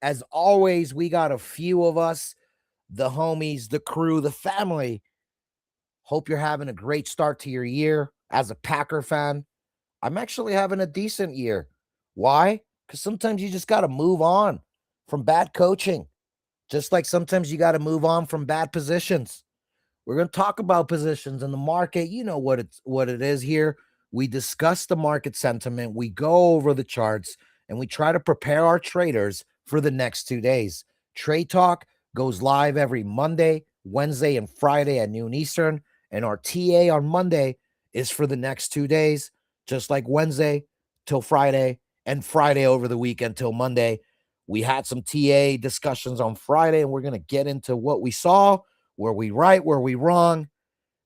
As always, we got a few of us, the homies, the crew, the family. Hope you're having a great start to your year. As a Packer fan, I'm actually having a decent year. Why? Because sometimes you just got to move on from bad coaching, just like sometimes you got to move on from bad positions. We're going to talk about positions in the market. You know what it is here. We discuss the market sentiment, we go over the charts, and we try to prepare our traders for the next 2 days. Trade Talk goes live every Monday, Wednesday, and Friday at noon Eastern, and our TA on Monday is for the next 2 days, just like Wednesday till Friday and Friday over the weekend till Monday. We had some TA discussions on Friday, and we're going to get into what we saw, were we right, were we wrong,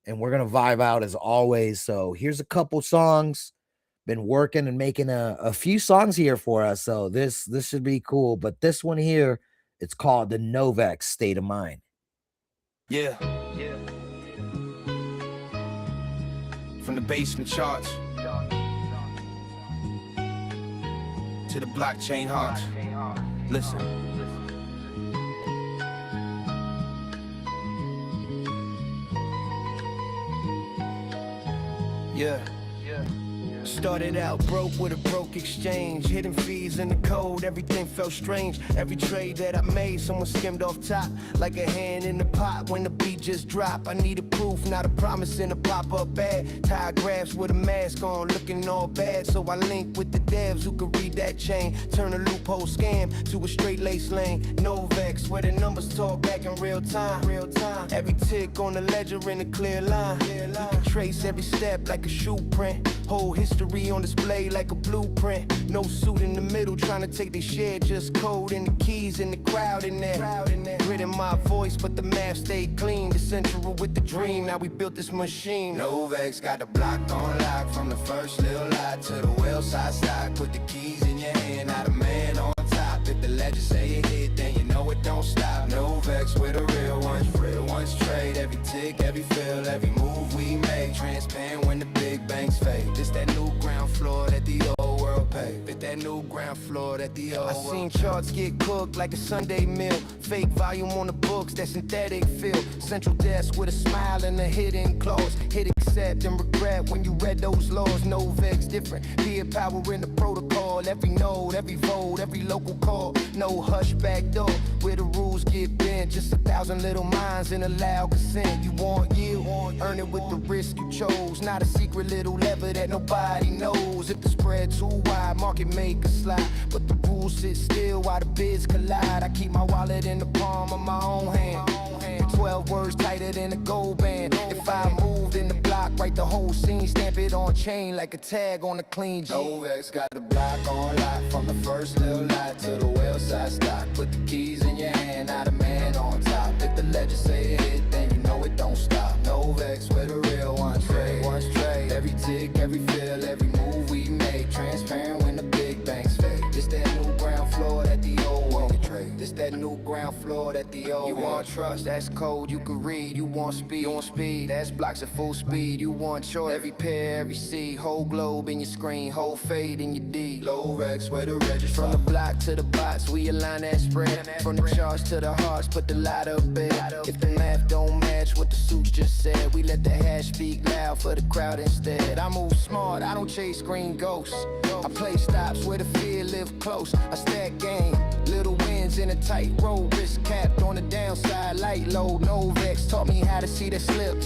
and we're going to vibe out as always. So here's a couple songs. Been working and making a few songs here for us, so this should be cool. But this one here, it's called the Novex State of Mind. Yeah. From the basement charts to the blockchain hearts. Listen. Yeah. Started out broke with a broke exchange, hidden fees in the code, everything felt strange. Every trade that I made, someone skimmed off top, like a hand in the pot when the beat just dropped. I needed proof, not a promise in a pop-up ad. Tie graphs with a mask on, looking all bad, so I linked with the devs who could read that chain. Turn a loophole scam to a straight lace lane. Novex, where the numbers talk back in real time. Every tick on the ledger in a clear line. You can trace every step like a shoe print. Whole history on display like a blueprint. No suit in the middle trying to take their share, just code and the keys and the crowd in there. Grit in my voice, but the math stayed clean. The central with the dream, now we built this machine. Novex got the block on lock from the first little lot to the well side stock. Put the keys in your hand, not a man on top. If the legend say it hit, then you know it don't stop. Novex with the real ones trade. Every tick, every fill, every move we make. Transparent when the big banks fade. This that new ground floor that the old world paved. It's that new ground floor that the old world. I seen charts get cooked like a Sunday meal. Fake volume on the books, that synthetic feel. Central desk with a smile and a hidden clause. Hit accept and regret when you read those laws. Novex different, peer power in the protocol. Every node, every vote, every local call. No hush back door, where the rules get bent. Just 1,000 little minds in a loud consent. You want yield, earn it with the risk you chose. Not a secret little lever that nobody knows. If the spread too wide, market make a slide. But the rules sit still while the bids collide. I keep my wallet in the palm of my own hand. 12 words tighter than a gold band. If I moved in the block, write the whole scene, stamp it on chain like a tag on a clean G. Novex got the block on lock from the first little lot to the well side stock. Put the keys in your hand, not a man on top. If the legend say it hit, then you know it don't stop. Novex where the real ones trade. Every tick, every fill, every move we make. Transparent when the big banks fade. This that new ground floor that the old world trade. This that new ground floor that the old. You want trust, that's code you can read. You want speed, that's blocks at full speed. You want choice, every pair, every seed. Whole globe in your screen, whole fade in your D. Novex where the register. From the block to the box, we align that spread. From the charts to the hearts, put the light up bed. If the math don't match what the suits just said, we let the hash speak loud for the crowd instead. I move smart, I don't chase green ghosts. I play stops where the fear live close. I stack game, little wins in a tight road. Risk capped on the downside, light low. Novex taught me how to see that slip.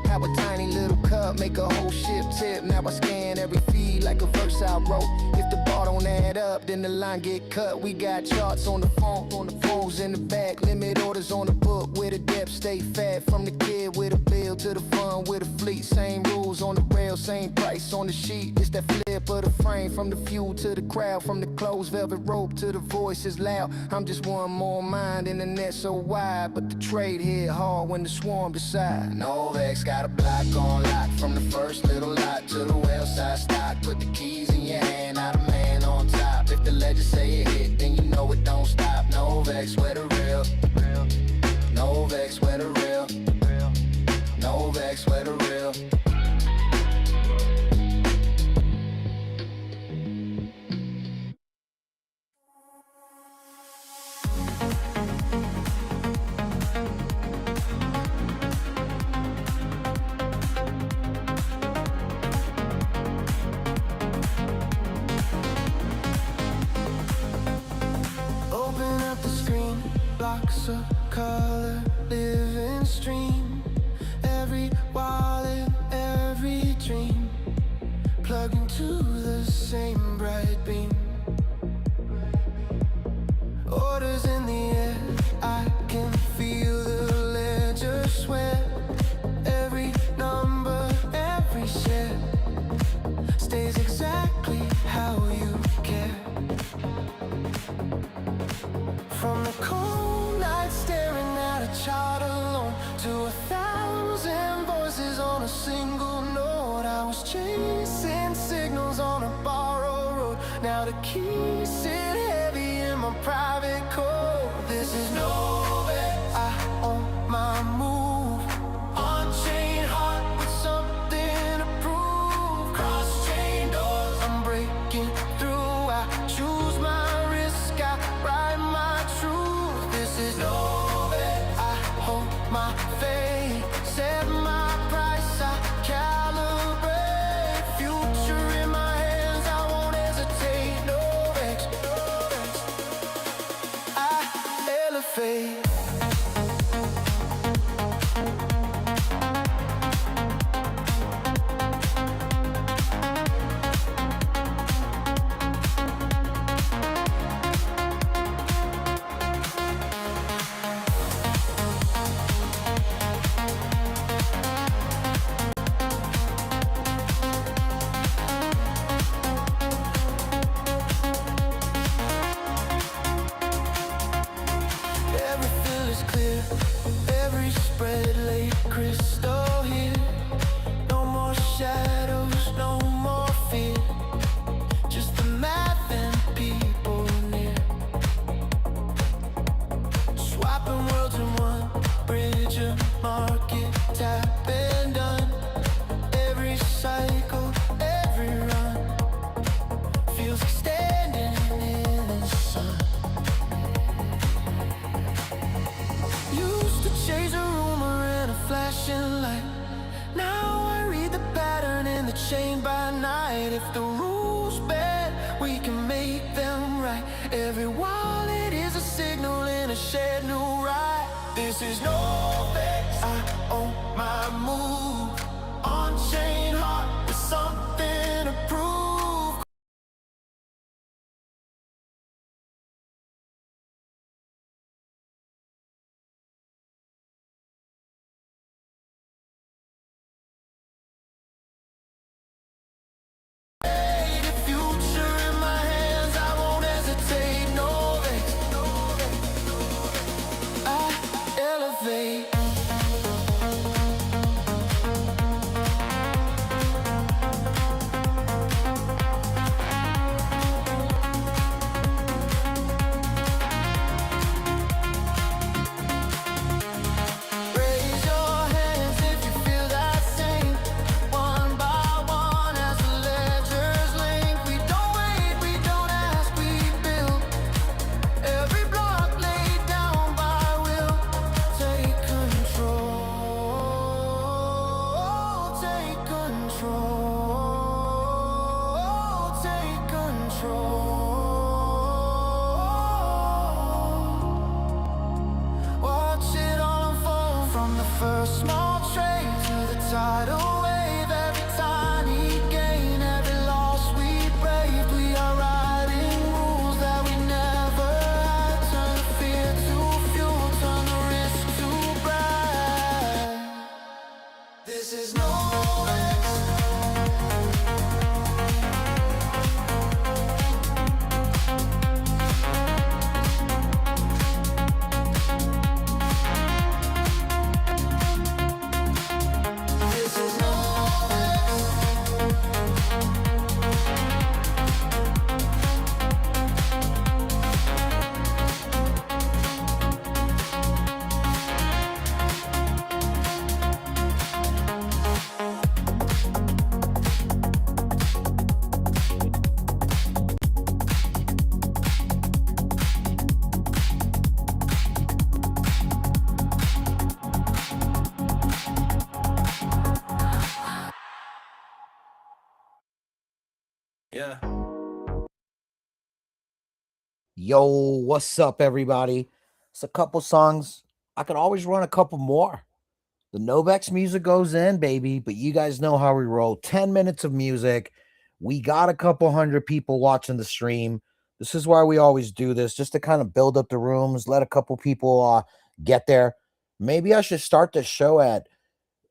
How a tiny little cup make a whole ship tip. Now I scan every feed like a verse I wrote. If the bar don't add up, then the line get cut. We got charts on the phone, on the phones in the back. Limit orders on the book where the depth stay fat. From the kid with a bill to the fun with a fleet. Same rules on the rail, same price on the sheet. It's that flip of the frame. From the fuel to the crowd, from the closed velvet rope to the voices loud. I'm just one more mind in the net so wide, but the trade hit hard when the swarm decide. Novex got a block on lock from the first little lot to the well side stock. Put the keys in your hand, not a man on top. If the legend say it hit, then you know it don't stop. Novex where the real. Novex where the real. Novex where the real. sparks of color, living stream. Every wallet, every dream, plugged into the same bright beam. Orders in the air, I can feel the ledger sweat. Every number, every share stays exactly how you care. From the cold night staring at a chart alone, to 1,000 voices on a single note. I was chasing signals on a borrowed road. Now the keys sit heavy in my private code. This is Novex, I own my move. On-chain heart with something to prove. Cross-chain doors, I'm breaking through. I choose my risk, I write my truth. This is Novex, I hold my faith. Set my price, I calibrate. Future in my hands, I won't hesitate. Novex, I elevate. Every fill is clear, every spread laid crystal here. No more shadows, no more fear, just the math and people near. Swapping worlds in one bridge, a market tap and done. Every cycle, every run feels like standing in the sun. Used to chase a rumor and a flashing light. Now I read the pattern in the chain by night. If the rules bend, we can make them right. Every wallet is a signal in a shared new ride. This is Novex, I own my move. On-chain heart with something to prove. The future in my hands, I won't hesitate. Novex, I elevate. Raise your hands if you feel that same. One by one as the ledgers link. We don't wait, we don't ask, we build. Every block laid down by will. Take control, take control, take control. Watch it all unfold, from the first small trade to the tidal wave. Every tiny gain, every loss we braved. We are writing rules that we never had. Turn the fear to fuel, turn the risk to bright. This is Novex. This is Novex. Yeah. Yo, what's up, everybody? It's a couple songs. I could always run a couple more. The Novex music goes in, baby, but you guys know how we roll. 10 minutes of music. We got a couple hundred people watching the stream. This is why we always do this, just to kind of build up the rooms, let a couple people get there. Maybe I should start the show at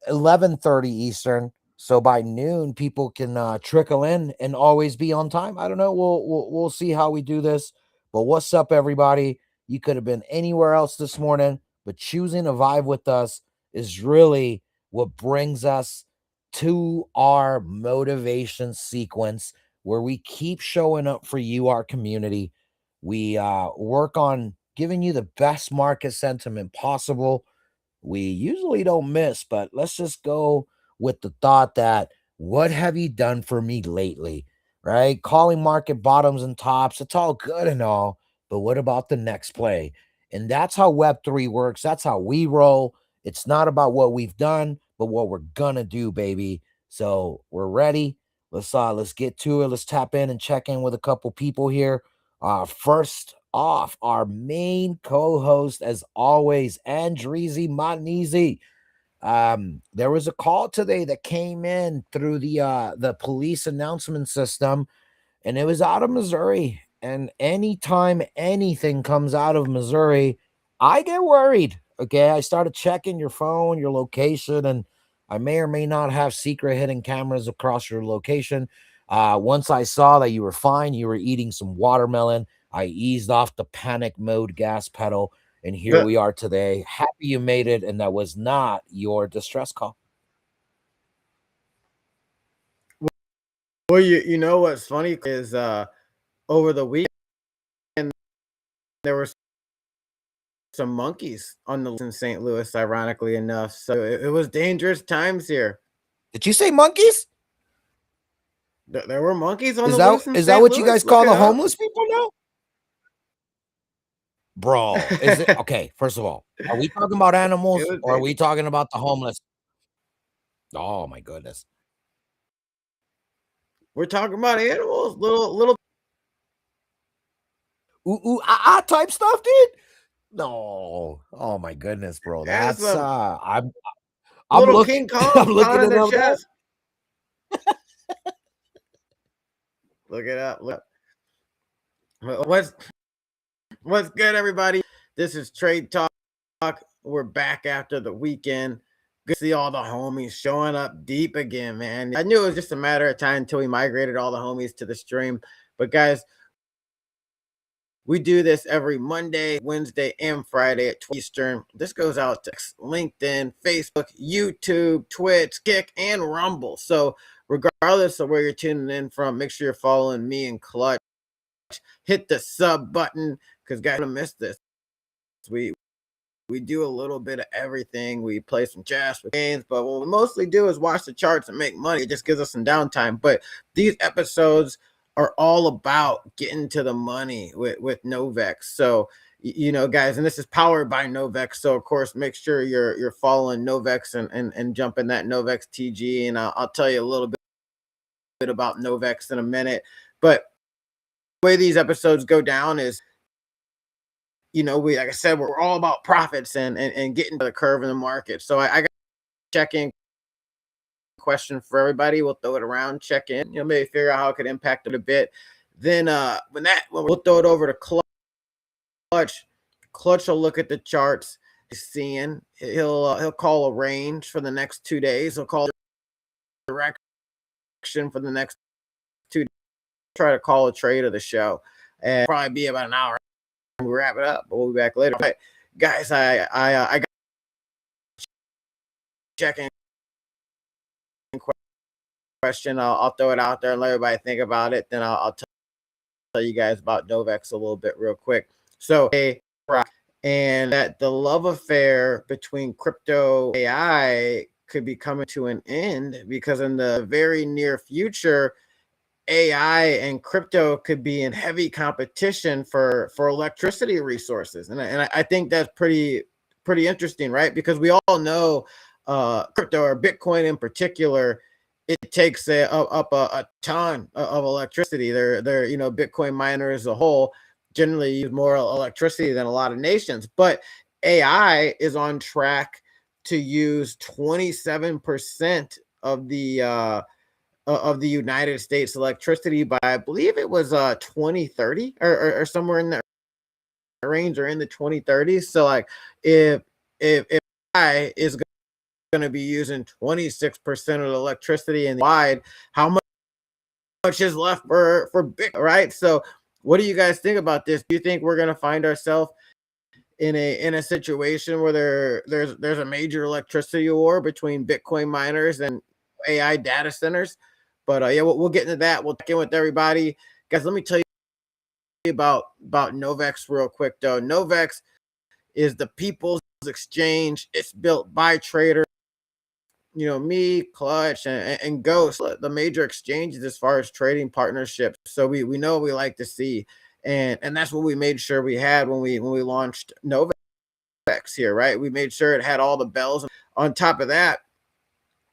11:30 Eastern. So by noon, people can trickle in and always be on time. I don't know. We'll see how we do this. But what's up, everybody? You could have been anywhere else this morning, but choosing to vibe with us is really what brings us to our motivation sequence, where we keep showing up for you, our community. We work on giving you the best market sentiment possible. We usually don't miss, but let's just go with the thought that what have you done for me lately? Right? Calling market bottoms and tops, it's all good and all, but what about the next play? And that's how Web3 works. That's how we roll. It's not about what we've done, but what we're gonna do, baby. So we're ready. Let's get to it. Let's tap in and check in with a couple people here. First off, our main co-host, as always, Andreezy Monizy. There was a call today that came in through the police announcement system, and it was out of Missouri. And anytime anything comes out of Missouri, I get worried. Okay, I started checking your phone, your location, and I may or may not have secret hidden cameras across your location. Once I saw that you were fine, you were eating some watermelon, I eased off the panic mode gas pedal, and here Yeah. we are today. Happy you made it, and that was not your distress call. Well, you know what's funny is over the weekend there were some monkeys on the in St. Louis, ironically enough. So it was dangerous times here. Did you say monkeys? There were monkeys on Is the that loose in is that St. what you guys Louis. Look call it the up. homeless people now? Bro, is it okay? First of all, are we talking about It animals was or are dangerous. we talking about the homeless? Oh my goodness. We're talking about animals, little. Ooh, ooh, ah, ah type stuff, dude. No. Oh my goodness, bro. Yeah, That's some I'm little looking King Kongs I'm looking pounding it their up now. chest. Look it up. Look. What's good, everybody? This is Trade Talk. We're back after the weekend. Good to see all the homies showing up deep again, man. I knew it was just a matter of time until we migrated all the homies to the stream. But guys, we do this every Monday, Wednesday, and Friday at 12 Eastern. This goes out to LinkedIn, Facebook, YouTube, Twitch, Kick, and Rumble. So regardless of where you're tuning in from, make sure you're following me and Clutch. Hit the sub button because guys, don't miss this. We do a little bit of everything. We play some chess with games, but what we mostly do is watch the charts and make money. It just gives us some downtime. But these episodes are all about getting to the money with Novex. So you know, guys, and this is powered by Novex. So of course, make sure you're following Novex and jumping that Novex TG. And I'll tell you a little bit about Novex in a minute. But the way these episodes go down is, you know, we, like I said, we're all about profits and getting to the curve in the market. So I got a check-in question for everybody. We'll throw it around, check in, you know, maybe figure out how it could impact it a bit. Then when we'll throw it over to Clutch. Clutch will look at the charts, seeing he'll call a range for the next 2 days. He'll call direction for the next 2 days. Try to call a trade of the show, and probably be about an hour. We wrap it up, but we'll be back later. But guys, I got checking question. I'll throw it out there and let everybody think about it. Then I'll tell you guys about Novex a little bit real quick. So, and that the love affair between crypto AI could be coming to an end because in the very near future, AI and crypto could be in heavy competition for electricity resources, and I think that's pretty interesting, right? Because we all know crypto or Bitcoin in particular, it takes up a ton of electricity. They're you know, Bitcoin miners as a whole, generally use more electricity than a lot of nations. But AI is on track to use 27% of the United States electricity by, I believe it was 2030, or somewhere in that range, or in the 2030s. So like if I is going to be using 26% of the electricity and wide, how much is left for big, right? So what do you guys think about this? Do you think we're going to find ourselves in a situation where there's a major electricity war between Bitcoin miners and AI data centers? But yeah, we'll get into that. We'll check in with everybody, guys. Let me tell you about Novex real quick though. Novex is the people's exchange. It's built by traders. You know, me, Clutch, and Ghost, the major exchanges as far as trading partnerships. So we know what we like to see, and that's what we made sure we had when we launched Novex here, right? We made sure it had all the bells. On top of that,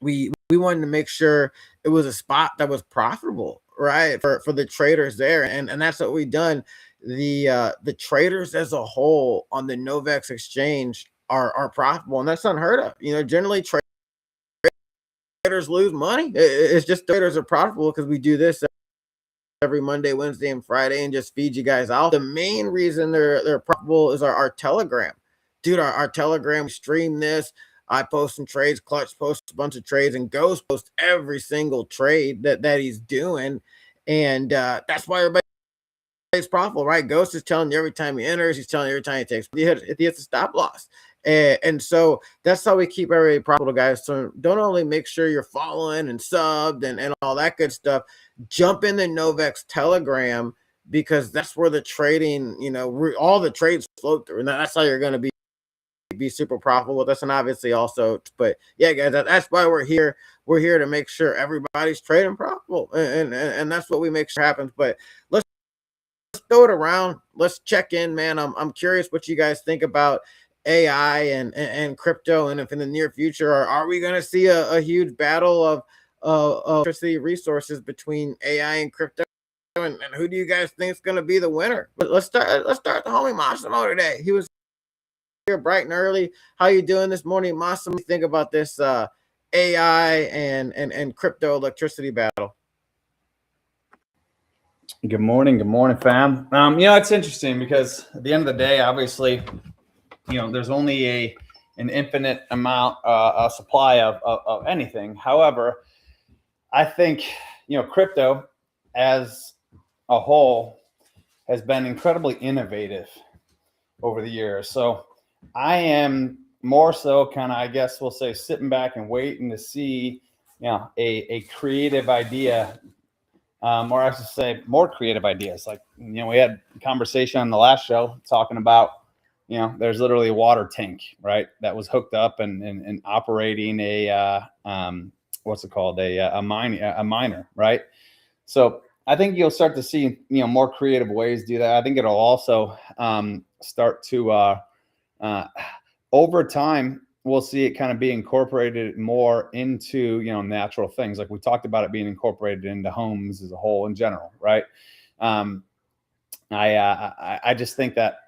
we wanted to make sure it was a spot that was profitable, right, for the traders there, and that's what we done. The traders as a whole on the Novex exchange are profitable, and that's unheard of. You know, generally traders lose money. It's just traders are profitable because we do this every Monday, Wednesday, and Friday, and just feed you guys out. The main reason they're profitable is our Telegram, dude. Our Telegram, we stream this. I post some trades, Clutch posts a bunch of trades, and Ghost posts every single trade that he's doing, and that's why everybody is profitable, right? Ghost is telling you every time he enters, he's telling you every time he takes, if he hits a stop loss. And so that's how we keep everybody profitable, guys. So don't only make sure you're following and subbed and all that good stuff. Jump in the Novex Telegram, because that's where the trading, you know, all the trades flow through, and that's how you're going to be super profitable with us. And obviously also, but yeah, guys, that's why we're here. We're here to make sure everybody's trading profitable, and that's what we make sure happens. But let's throw it around. Let's check in, man. I'm curious what you guys think about AI and crypto, and if in the near future are we going to see a huge battle of electricity resources between AI and crypto, and who do you guys think is going to be the winner? But let's start the homie Massimo today. He was here bright and early. How you doing this morning, Massimo? What do you think about this AI and crypto electricity battle? Good morning, fam. It's interesting because at the end of the day, obviously, there's only an infinite amount, a supply of anything. However, I think crypto as a whole has been incredibly innovative over the years. So I am more so kind of, I guess we'll say, sitting back and waiting to see, a creative idea. Or I should say more creative ideas. Like, we had a conversation on the last show talking about, there's literally a water tank, right, that was hooked up and operating a, what's it called? A miner, right? So I think you'll start to see, more creative ways to do that. I think it'll also start to, over time, we'll see it kind of be incorporated more into, natural things. Like we talked about it being incorporated into homes as a whole in general, right? I just think that,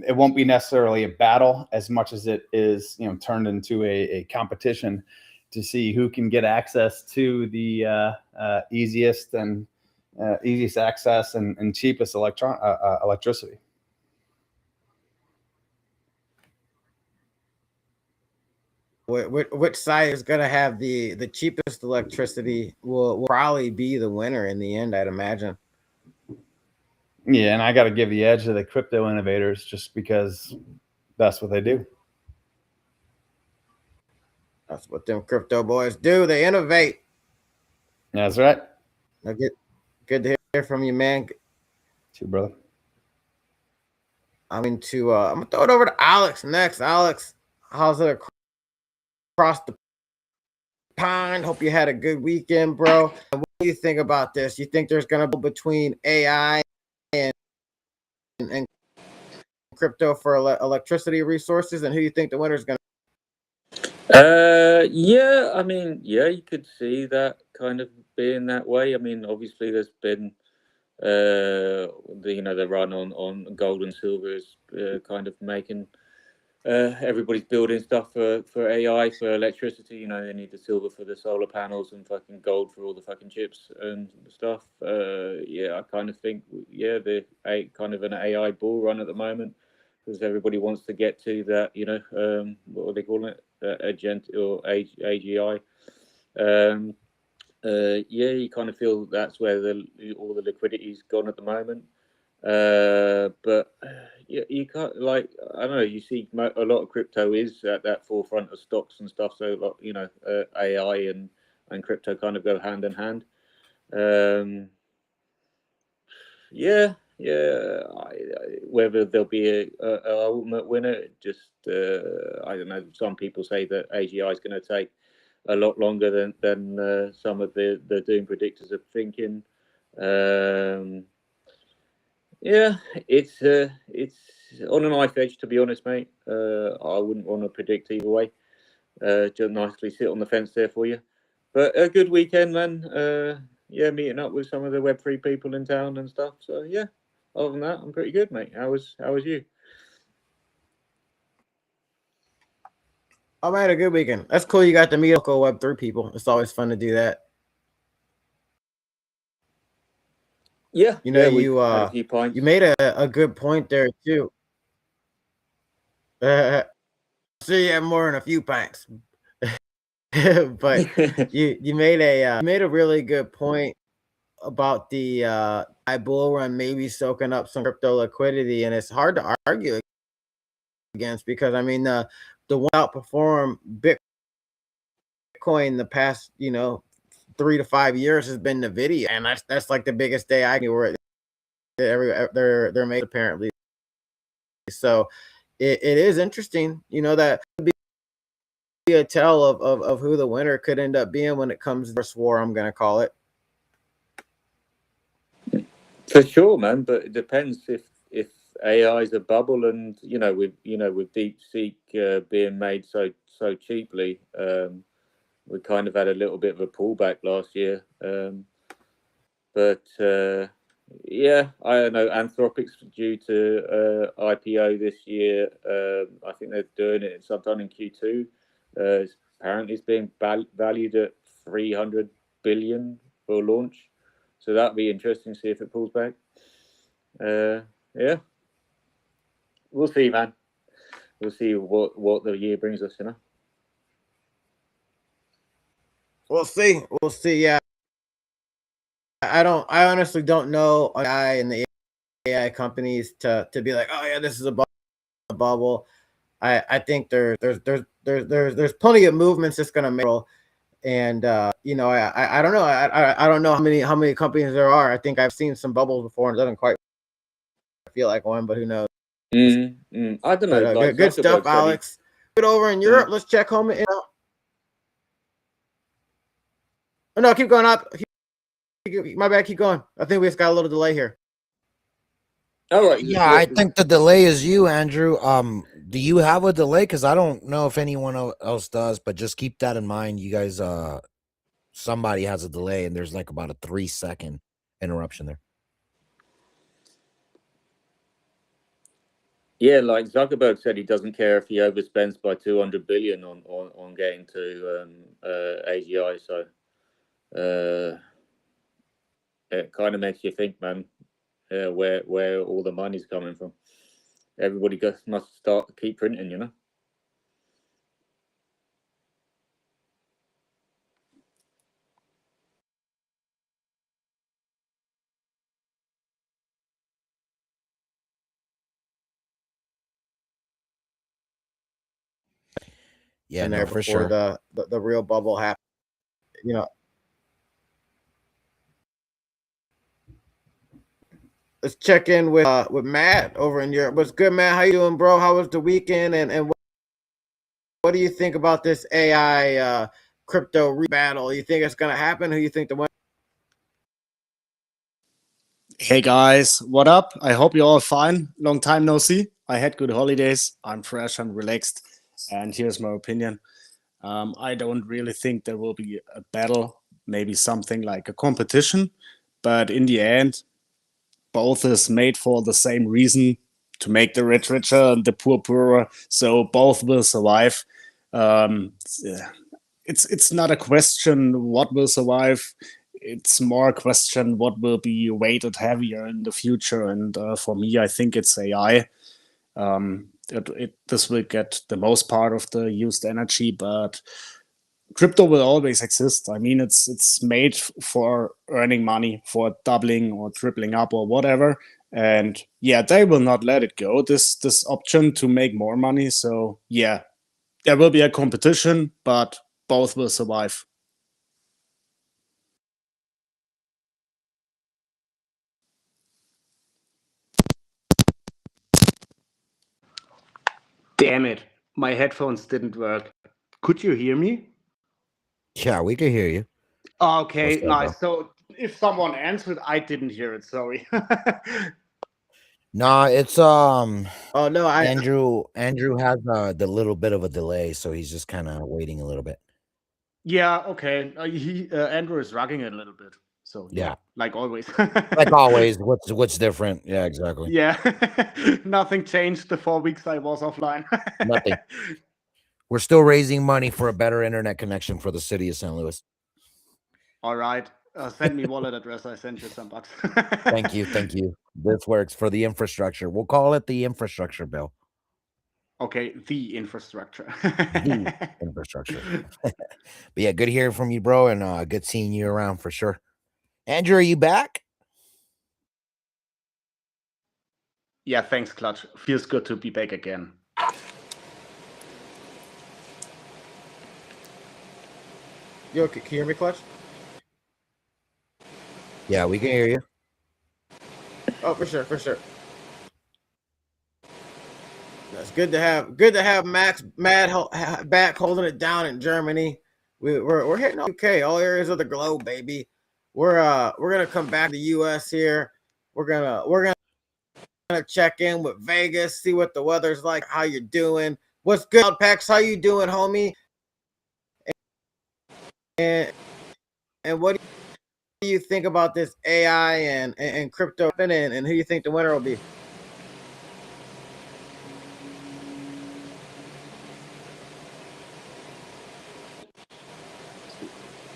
it won't be necessarily a battle as much as it is, turned into a competition to see who can get access to the easiest access and cheapest electricity. Which side is going to have the cheapest electricity will probably be the winner in the end, I'd imagine. Yeah, and I got to give the edge to the crypto innovators just because that's what they do. That's what them crypto boys do. They innovate. That's right. Good to hear from you, man. Too, brother. I'm going to throw it over to Alex next. Alex, how's it across the pond? Hope you had a good weekend, bro. What do you think about this? You think there's going to be between AI and crypto for electricity resources, and who you think the winner is going to? Yeah, I mean, yeah, you could see that kind of being that way. I mean, obviously, there's been the run on gold and silver is kind of making everybody's building stuff for AI, for electricity. They need the silver for the solar panels and fucking gold for all the fucking chips and stuff. Yeah, I kind of think, yeah, the kind of an AI bull run at the moment, because everybody wants to get to that, what are they calling it? Agent or AGI. Yeah, you kind of feel that's where all the liquidity's gone at the moment. But you can't, like, I don't know. You see a lot of crypto is at that forefront of stocks and stuff. So AI and crypto kind of go hand in hand. Yeah. Whether there'll be a ultimate winner, just I don't know. Some people say that AGI is going to take a lot longer than some of the doom predictors are thinking. Yeah, it's on a knife edge, to be honest, mate. I wouldn't want to predict either way. Just nicely sit on the fence there for you. But a good weekend, man. Yeah, meeting up with some of the Web3 people in town and stuff. So yeah, other than that, I'm pretty good, mate. How was you? I had a good weekend. That's cool. You got to meet local Web3 people. It's always fun to do that. Yeah, You know, we had a few pints. you made a good point there too. So you have more than a few pints, but you made a really good point about the bull run maybe soaking up some crypto liquidity, and it's hard to argue against, because I mean the one outperform Bitcoin the past 3 to 5 years has been Nvidia, and that's like the biggest day I knew where they're made apparently. So it is interesting, that could be a tell of who the winner could end up being when it comes to this war, I'm gonna call it. For sure, man. But it depends if AI is a bubble, and with DeepSeek being made so cheaply, we kind of had a little bit of a pullback last year. But yeah, I don't know. Anthropic's due to IPO this year. I think they're doing it sometime in Q2. Apparently, it's being valued at 300 billion for launch. So that'd be interesting to see if it pulls back. Yeah, we'll see, man. We'll see what the year brings us. We'll see. Yeah, I honestly don't know a guy in the AI companies to be like, oh yeah, this is a bubble. I think there's plenty of movements that's gonna make. And I don't know. I don't know how many companies there are. I think I've seen some bubbles before, and it doesn't quite feel like one, but who knows? I don't know. But, good stuff, Alex. Good over in Europe. Let's check home. Oh, no, keep going up. My bad. Keep going. I think we just got a little delay here. All right. Yeah, I think the delay is you, Andrew. Do you have a delay? Because I don't know if anyone else does, but just keep that in mind. You guys, somebody has a delay, and there's like about a 3-second interruption there. Yeah, like Zuckerberg said, he doesn't care if he overspends by 200 billion on getting to AGI. So it kind of makes you think, man, where all the money's coming from. Everybody must keep printing. Yeah, in there for before sure. the real bubble happened. Let's check in with Matt over in Europe. What's good, Matt? How you doing, bro? How was the weekend? And what do you think about this AI crypto battle? You think it's gonna happen? Who you think the winner? Hey guys, what up? I hope you're all fine. Long time no see. I had good holidays. I'm fresh and relaxed. And here's my opinion. I don't really think there will be a battle, maybe something like a competition. But in the end, both is made for the same reason, to make the rich richer and the poor poorer. So both will survive. It's not a question what will survive. It's more a question what will be weighted heavier in the future. And for me, I think it's AI. This will get the most part of the used energy, but crypto will always exist. I mean, it's made for earning money, for doubling or tripling up or whatever. And yeah, they will not let it go. This option to make more money. So yeah, there will be a competition, but both will survive. Damn it, my headphones didn't work. Could you hear me? Yeah, we can hear you. What's Okay, up, nice. bro? So if someone answered, I didn't hear it. Sorry. Nah, it's Oh no, Andrew has the little bit of a delay, so he's just kind of waiting a little bit. Yeah, okay. Andrew is rugging it a little bit. So yeah, Yeah. like always. Like always, what's different? Yeah, exactly. Yeah, nothing changed the 4 weeks I was offline. Nothing. We're still raising money for a better internet connection for the city of St. Louis. All right, send me wallet address. I sent you some bucks. Thank you, thank you. This works for the infrastructure. We'll call it the infrastructure bill. Okay, the infrastructure. The infrastructure. But yeah, good hearing from you, bro, and good seeing you around for sure. Andrew, are you back? Yeah, thanks, Clutch. Feels good to be back again. yo, can you hear me, Clutch? Yeah, we can hear you. Oh, for sure, for sure. That's good to have Max back holding it down in Germany. We're hitting UK, all areas of the globe, baby. We're gonna come back to the US here. We're gonna check in with Vegas, see what the weather's like, how you're doing. What's good, Pex? How you doing, homie? And what do you think about this AI and crypto and who you think the winner will be?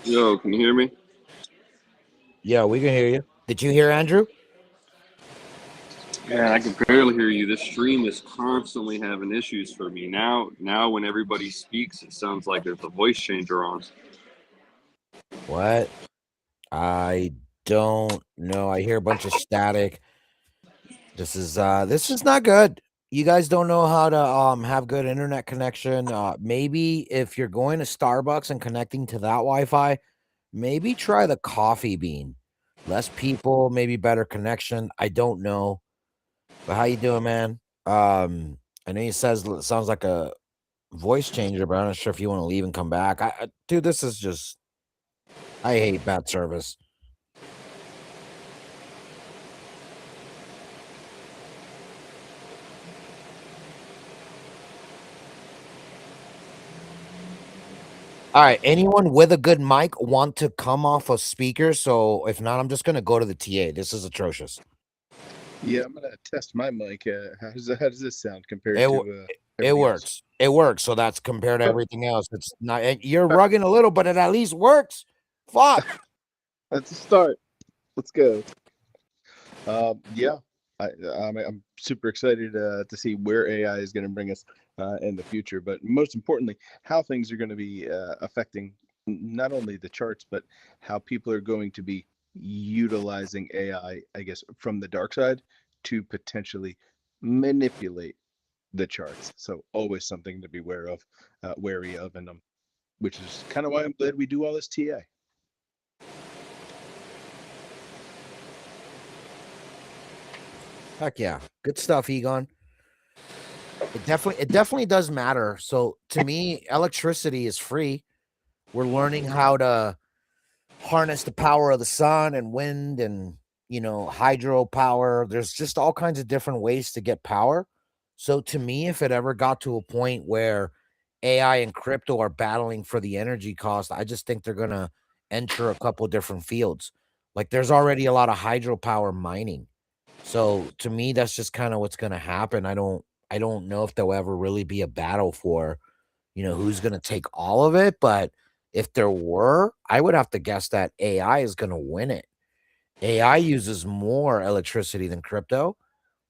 Yo, can you hear me? Yeah, we can hear you. Did you hear Andrew? Man, I can barely hear you. This stream is constantly having issues for me. Now when everybody speaks, it sounds like there's a voice changer on. What? I don't know. I hear a bunch of static. This is not good. You guys don't know how to have good internet connection. Maybe if you're going to Starbucks and connecting to that Wi-Fi, maybe try the coffee bean. Less people, maybe better connection. I don't know. But how you doing, man? I know you sounds like a voice changer, but I'm not sure if you want to leave and come back. Dude, this is just I hate bad service. All right, anyone with a good mic want to come off a speaker? So if not, I'm just gonna go to the TA. This is atrocious. Yeah, I'm gonna test my mic. How does this sound compared It to it everything else? works. It works. So that's compared to everything else. It's not. You're rugging a little, but it at least works. Fuck. That's a start. Let's go. Yeah, I'm super excited to see where AI is going to bring us in the future, but most importantly, how things are going to be affecting not only the charts, but how people are going to be utilizing AI, I guess, from the dark side to potentially manipulate the charts. So always something to be wary of, and which is kind of why I'm glad we do all this TA. Heck yeah. Good stuff, Egon. It definitely does matter. So to me, electricity is free. We're learning how to harness the power of the sun and wind and hydropower. There's just all kinds of different ways to get power. So to me, if it ever got to a point where AI and crypto are battling for the energy cost, I just think they're gonna enter a couple different fields. Like there's already a lot of hydropower mining. So to me, that's just kind of what's going to happen. I don't know if there'll ever really be a battle for, who's going to take all of it. But if there were, I would have to guess that AI is going to win it. AI uses more electricity than crypto,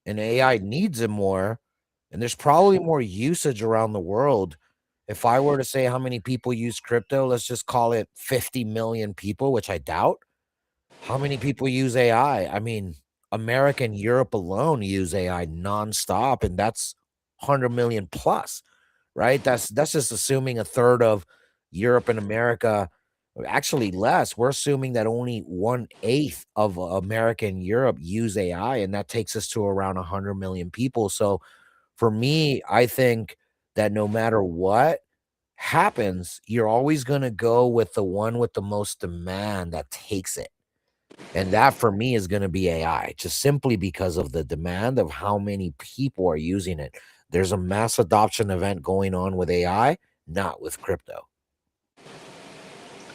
and AI needs it more. And there's probably more usage around the world. If I were to say how many people use crypto, let's just call it 50 million people, which I doubt. How many people use AI? I mean, America and Europe alone use AI nonstop, and that's 100 million plus, right? That's just assuming a third of Europe and America, actually less. We're assuming that only 1/8 of America and Europe use AI, and that takes us to around 100 million people. So for me, I think that no matter what happens, you're always going to go with the one with the most demand that takes it. And that for me is going to be AI, just simply because of the demand of how many people are using it. There's a mass adoption event going on with AI, not with crypto.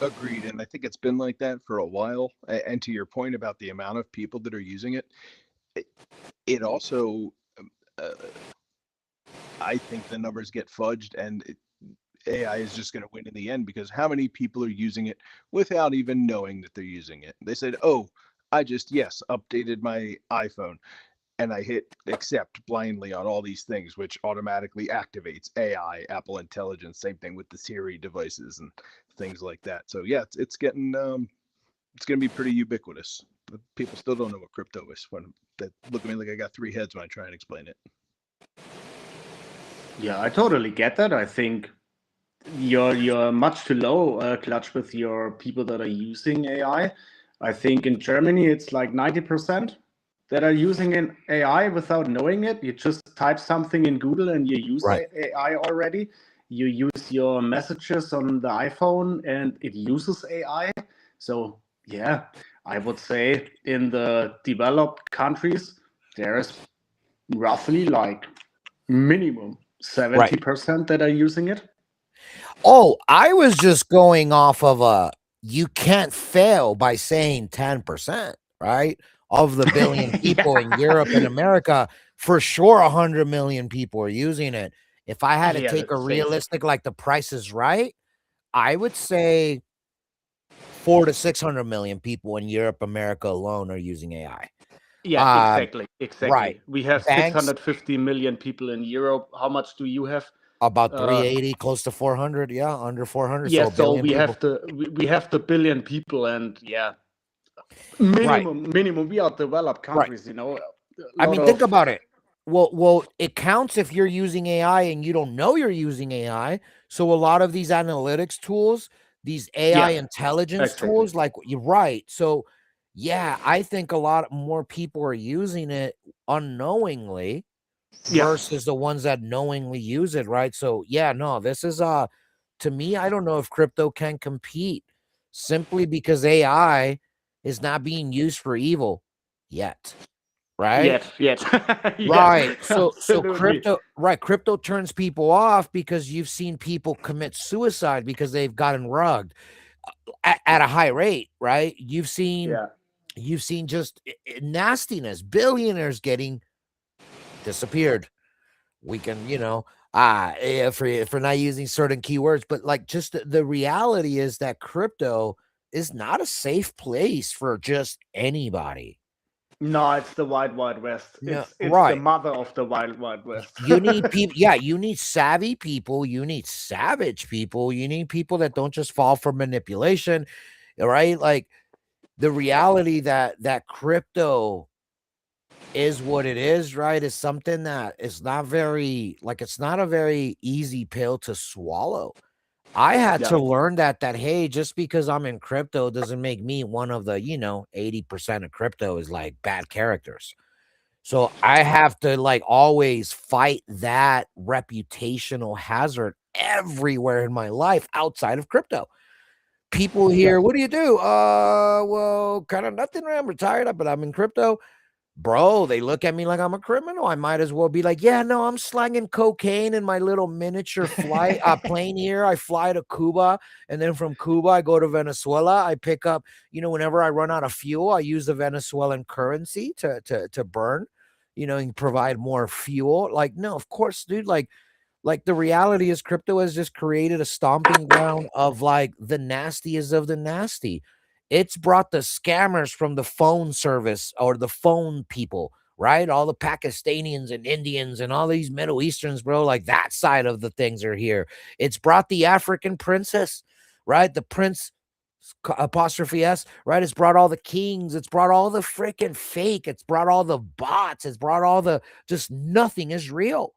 Agreed, and I think it's been like that for a while. And to your point about the amount of people that are using it, it also, uh, I think the numbers get fudged, and AI is just going to win in the end, because how many people are using it without even knowing that they're using it? They said, "Oh, I just updated my iPhone." And I hit accept blindly on all these things, which automatically activates AI, Apple Intelligence. Same thing with the Siri devices and things like that. So yeah, it's getting it's going to be pretty ubiquitous. But people still don't know what crypto is. When they look at me like I got three heads when I try and explain it. Yeah, I totally get that. I think you're much too low, Clutch, with your people that are using AI. I think in Germany it's like 90% that are using an AI without knowing it. You just type something in Google and you use Right. AI already. You use your messages on the iPhone and it uses AI. So yeah, I would say in the developed countries there's roughly like minimum Right. 70% that are using it. Oh, I was just going off of you can't fail by saying 10%, right? Of the billion people in Europe and Yeah. America, for sure 100 million people are using it. If I had to Yeah, take a that's safe. realistic, like the price is right, I would say 4 to 600 million people in Europe, America alone are using AI. Yeah, Um, exactly. right. Exactly. We have Banks 650 million people in Europe. How much do you have? about Uh, 380, close to 400. Yeah, under 400. So yeah, a so billion we people. have we have the billion people, and yeah, Right. minimum. We are developed Right. countries, a I lot mean, think of about it. Well, it counts if you're using AI and you don't know you're using AI. So a lot of these analytics tools, these AI yeah, intelligence exactly. tools, like you're right. So yeah, I think a lot more people are using it unknowingly Yeah, versus the ones that knowingly use it, right? So yeah, no, this is to me, I don't know if crypto can compete simply because AI is not being used for evil yet, right? yet, Right. yeah, So absolutely. crypto turns people off because you've seen people commit suicide because they've gotten rugged at a high rate, right? Yeah, You've seen just nastiness, billionaires getting disappeared. We can, for not using certain keywords, but like just the reality is that crypto is not a safe place for just anybody. no, it's the wild west. No, It's the right. mother of the wild west. You need people, yeah, you need savvy people, you need savage people, you need people that don't just fall for manipulation, right? Like the reality that crypto is what it is, right? Is something that is not very like it's not a very easy pill to swallow. I had Yeah, to learn that hey, just because I'm in crypto doesn't make me one of the, 80% of crypto is like bad characters. So I have to like always fight that reputational hazard everywhere in my life outside of crypto. People yeah, here, what do you do? Well, kind of nothing. I'm retired, but I'm in crypto. bro, they look at me like I'm a criminal. I might as well be like, yeah, no, I'm slanging cocaine in my little miniature flight plane here. I fly to Cuba, and then from Cuba I go to Venezuela. I pick up, whenever I run out of fuel, I use the Venezuelan currency to burn, and provide more fuel. Like, no, of course, dude. Like the reality is crypto has just created a stomping ground of like the nastiest of the nasty. It's brought the scammers from the phone service or the phone people, right? All the Pakistanians and Indians and all these Middle Easterns, bro, like that side of the things are here. It's brought the African princess, right? The prince apostrophe s, right? It's brought all the kings, it's brought all the freaking fake, it's brought all the bots, it's brought all the, just nothing is real.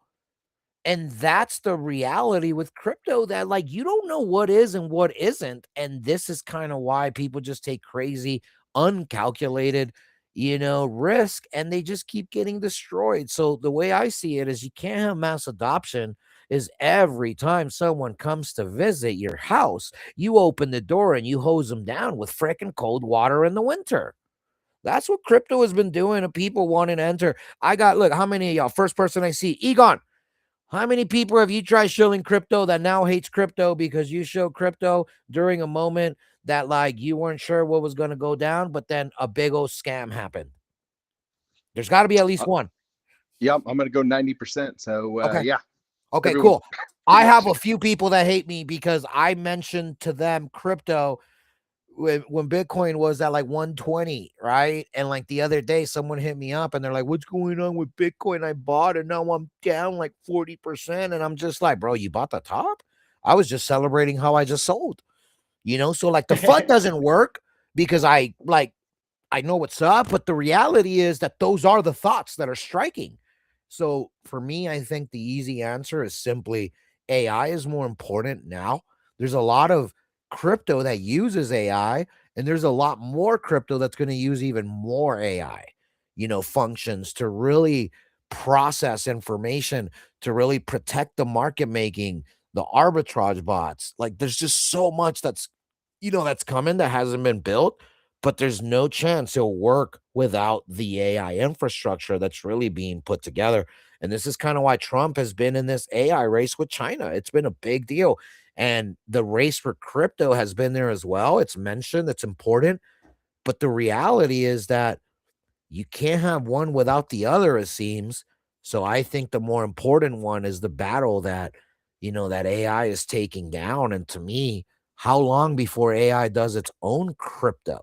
And that's the reality with crypto, that like you don't know what is and what isn't. And this is kind of why people just take crazy, uncalculated, risk, and they just keep getting destroyed. So the way I see it is you can't have mass adoption is every time someone comes to visit your house, you open the door and you hose them down with freaking cold water in the winter. That's what crypto has been doing to people wanting to enter. Look, how many of y'all, first person I see, Egon, how many people have you tried showing crypto that now hates crypto because you showed crypto during a moment that like you weren't sure what was going to go down, but then a big old scam happened? There's got to be at least one. Yep, I'm gonna go 90%. So Okay. yeah. Okay, everyone, cool. I have a few people that hate me because I mentioned to them crypto when Bitcoin was at like 120, right? And like the other day, someone hit me up and they're like, what's going on with Bitcoin? I bought and now I'm down like 40%. And I'm just like, bro, you bought the top? I was just celebrating how I just sold, So like the FUD doesn't work because I know what's up, but the reality is that those are the thoughts that are striking. So for me, I think the easy answer is simply AI is more important now. There's a lot of crypto that uses AI, and there's a lot more crypto that's going to use even more AI, functions to really process information, to really protect the market making, the arbitrage bots. Like there's just so much that's coming that hasn't been built, but there's no chance it'll work without the AI infrastructure that's really being put together. And this is kind of why Trump has been in this AI race with China. It's been a big deal. And the race for crypto has been there as well. It's mentioned, it's important. But the reality is that you can't have one without the other, it seems. So I think the more important one is the battle that AI is taking down. And to me, how long before AI does its own crypto,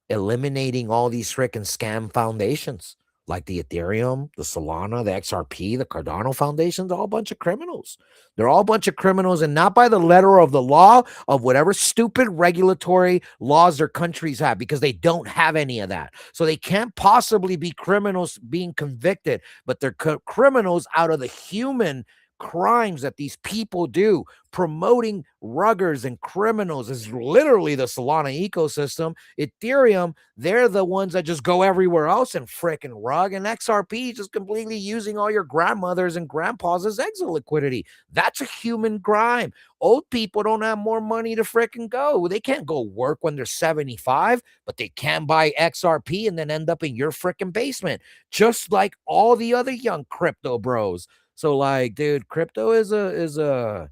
eliminating all these freaking scam foundations like the Ethereum, the Solana, the XRP, the Cardano foundations, all a bunch of criminals. They're all a bunch of criminals, and not by the letter of the law of whatever stupid regulatory laws their countries have, because they don't have any of that. So they can't possibly be criminals being convicted, but they're criminals out of the human crimes that these people do. Promoting ruggers and criminals is literally the Solana ecosystem. Ethereum, they're the ones that just go everywhere else and fricking rug. And XRP just completely using all your grandmothers and grandpas as exit liquidity. That's a human crime. Old people don't have more money to fricking go. They can't go work when they're 75, but they can buy XRP and then end up in your fricking basement, just like all the other young crypto bros. So like, dude, crypto is a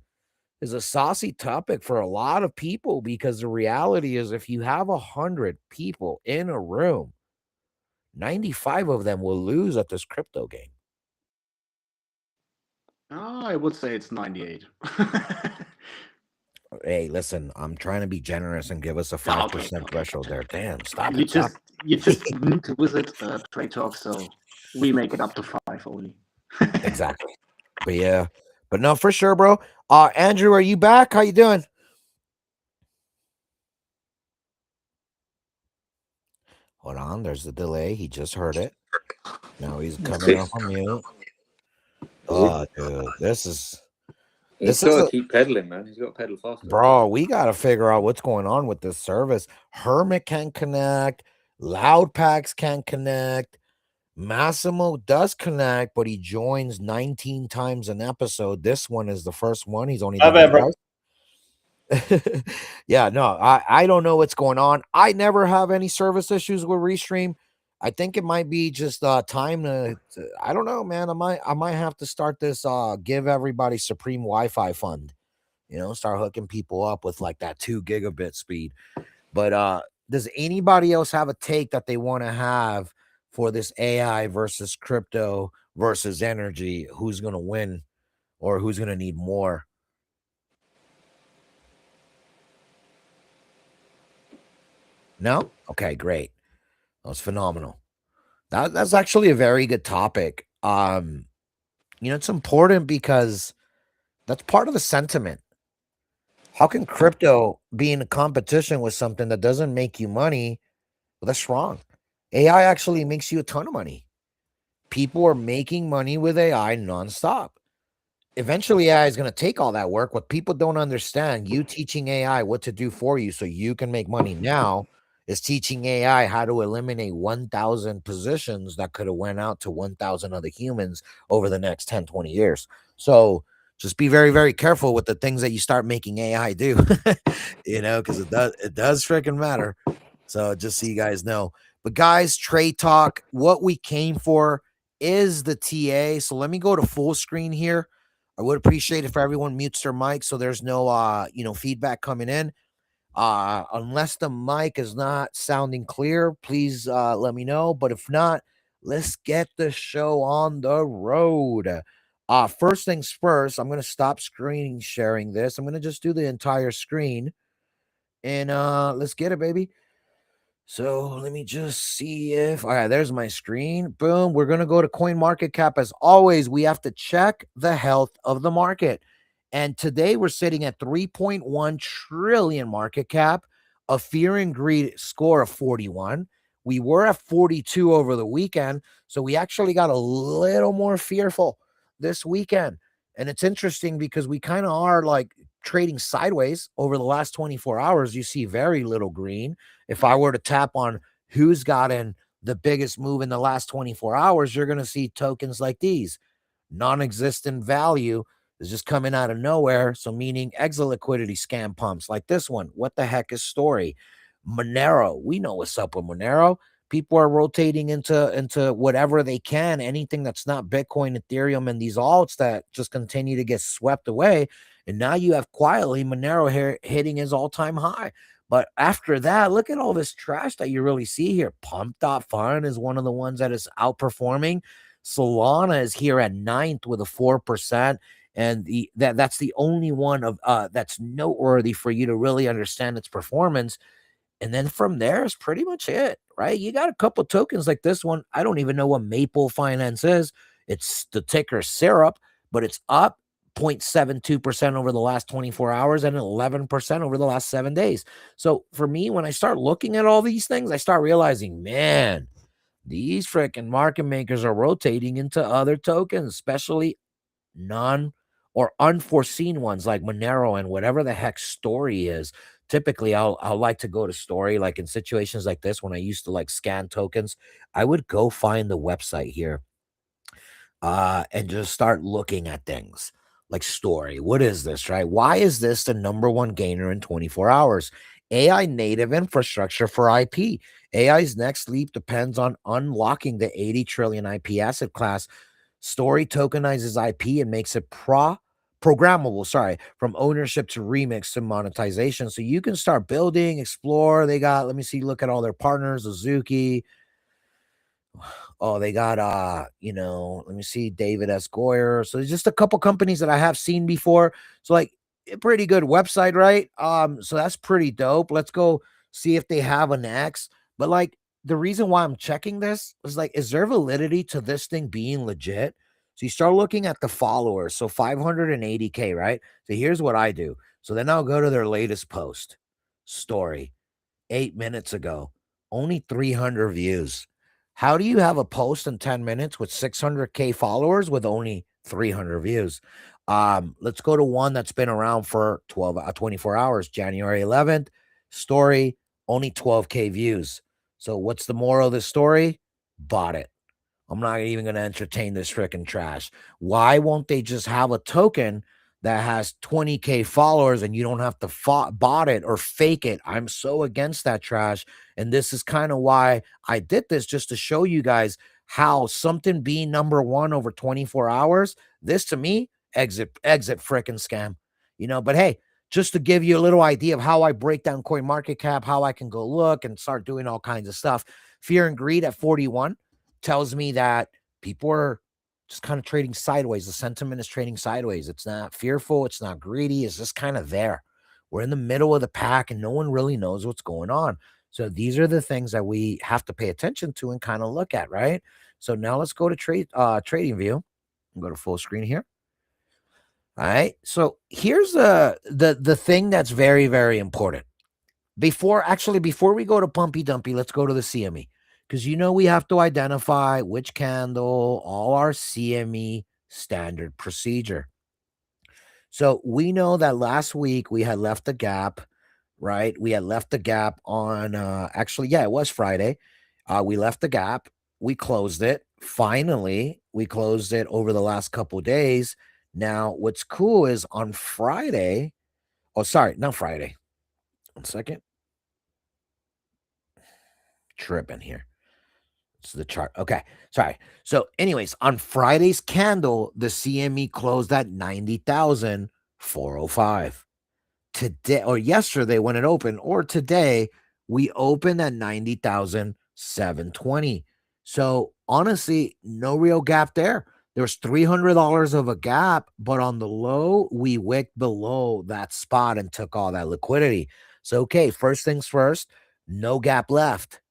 saucy topic for a lot of people, because the reality is if you have 100 people in a room, 95 of them will lose at this crypto game. I would say it's 98. Hey, listen, I'm trying to be generous and give us a 5% threshold there. Damn, stop You it. Stop. you just need to visit Trade Talk, so we make it up to 5 only. Exactly. But yeah, but no, for sure, bro. Andrew, are you back? How you doing? Hold on, there's a delay. He just heard it. Now he's coming off on mute. Oh, dude, He's got to keep pedaling, man. He's got to pedal faster. Bro, we got to figure out what's going on with this service. Hermit can connect. Loud Packs can connect. Massimo does connect, but he joins 19 times an episode. This one is the first one. He's only done it twice. Yeah, no, I don't know what's going on. I never have any service issues with Restream. I think it might be just time I don't know, man. I might have to start this give everybody supreme Wi-Fi fund. Start hooking people up with like that 2 gigabit speed. But does anybody else have a take that they want to have for this AI versus crypto versus energy? Who's gonna win or who's gonna need more? No? Okay, great. That was phenomenal. That's actually a very good topic. It's important because that's part of the sentiment. How can crypto be in a competition with something that doesn't make you money? Well, that's wrong. AI actually makes you a ton of money. People are making money with AI nonstop. Eventually, AI is going to take all that work. What people don't understand, you teaching AI what to do for you so you can make money now is teaching AI how to eliminate 1,000 positions that could have went out to 1,000 other humans over the next 10, 20 years. So just be very, very careful with the things that you start making AI do, because it does freaking matter. So just so you guys know. But guys, trade talk, what we came for is the TA. So let me go to full screen here. I would appreciate if everyone mutes their mic so there's no feedback coming in. Unless the mic is not sounding clear, please let me know. But if not, let's get the show on the road. First things first, I'm gonna stop screen sharing this. I'm gonna just do the entire screen. And let's get it, baby. So let me just see if all right, there's my screen. Boom. We're gonna go to coin market cap. As always, we have to check the health of the market. And today we're sitting at 3.1 trillion market cap, a fear and greed score of 41. We were at 42 over the weekend. So we actually got a little more fearful this weekend. And it's interesting because we kind of are like trading sideways over the last 24 hours. You see very little green. If I were to tap on who's gotten the biggest move in the last 24 hours, you're going to see tokens like these. Non-existent value is just coming out of nowhere. So meaning exit liquidity scam pumps like this one. What the heck is Story? Monero. We know what's up with Monero. People are rotating into whatever they can, anything that's not Bitcoin, Ethereum, and these alts that just continue to get swept away. And now you have quietly Monero here hitting his all-time high. But after that, look at all this trash that you really see here. Pump.fun is one of the ones that is outperforming. Solana is here at 9th with a 4%. And that's the only one of that's noteworthy for you to really understand its performance. And then from there is pretty much it, right? You got a couple tokens like this one. I don't even know what Maple Finance is. It's the ticker Syrup, but it's up 0.72% over the last 24 hours and 11% over the last 7 days. So for me, when I start looking at all these things, I start realizing, man, these freaking market makers are rotating into other tokens, especially non or unforeseen ones like Monero and whatever the heck Story is. Typically, I'll like to go to Story, like in situations like this when I used to like scan tokens. I would go find the website here and just start looking at things like Story. What is this, right? Why is this the number one gainer in 24 hours? AI native infrastructure for IP. AI's next leap depends on unlocking the 80 trillion IP asset class. Story tokenizes IP and makes it programmable, from ownership to remix to monetization. So you can start building, explore. They got, let me see, look at all their partners, Azuki. Oh, they got let me see, David S. Goyer. So there's just a couple companies that I have seen before. So like a pretty good website, right? So that's pretty dope. Let's go see if they have an X. But like the reason why I'm checking this is like, is there validity to this thing being legit? So you start looking at the followers. So 580K, right? So here's what I do. So then I'll go to their latest post story 8 minutes ago, only 300 views. How do you have a post in 10 minutes with 600K followers with only 300 views? Let's go to one that's been around for 24 hours, January 11th. Story, only 12K views. So what's the moral of the story? Bought it. I'm not even going to entertain this freaking trash. Why won't they just have a token that has 20K followers and you don't have to bot it or fake it. I'm so against that trash. And this is kind of why I did this, just to show you guys how something being number one over 24 hours, this to me, exit frickin' scam. But hey, just to give you a little idea of how I break down coin market cap, how I can go look and start doing all kinds of stuff. Fear and greed at 41 tells me that people are just kind of trading sideways. The sentiment is trading sideways. It's not fearful. It's not greedy. It's just kind of there. We're in the middle of the pack and no one really knows what's going on. So these are the things that we have to pay attention to and kind of look at, right? So now let's go to trading view and go to full screen here. All right. So here's the thing that's very, very important. Before we go to Pumpy Dumpy, let's go to the CME. Because we have to identify which candle, all our CME standard procedure. So we know that last week we had left the gap, right? We had left the gap on it was Friday. We left the gap. We closed it. Finally, we closed it over the last couple days. Now, what's cool is on Friday. Oh, sorry, not Friday. 1 second. Tripping here. It's the chart. Okay. Sorry. So, anyways, on Friday's candle, the CME closed at 90,405. Today or yesterday when it opened, or today, we opened at 90,720. So, honestly, no real gap there. There's $300 of a gap, but on the low, we wicked below that spot and took all that liquidity. So, okay, first things first, no gap left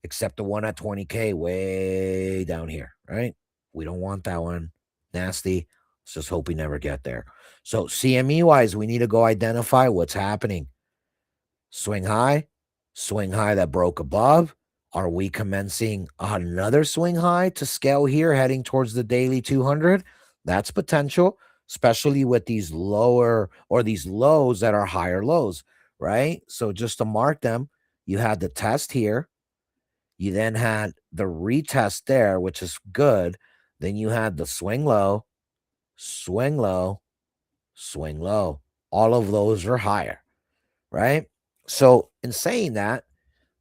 except the one at 20K way down here, right? We don't want that one. Nasty. Let's just hope we never get there. So CME wise, we need to go identify what's happening. Swing high that broke above. Are we commencing another swing high to scale here, heading towards the daily 200? That's potential, especially with these lower or these lows that are higher lows, right? So just to mark them, you had the test here. You then had the retest there, which is good. Then you had the swing low, swing low, swing low. All of those are higher, right? So in saying that,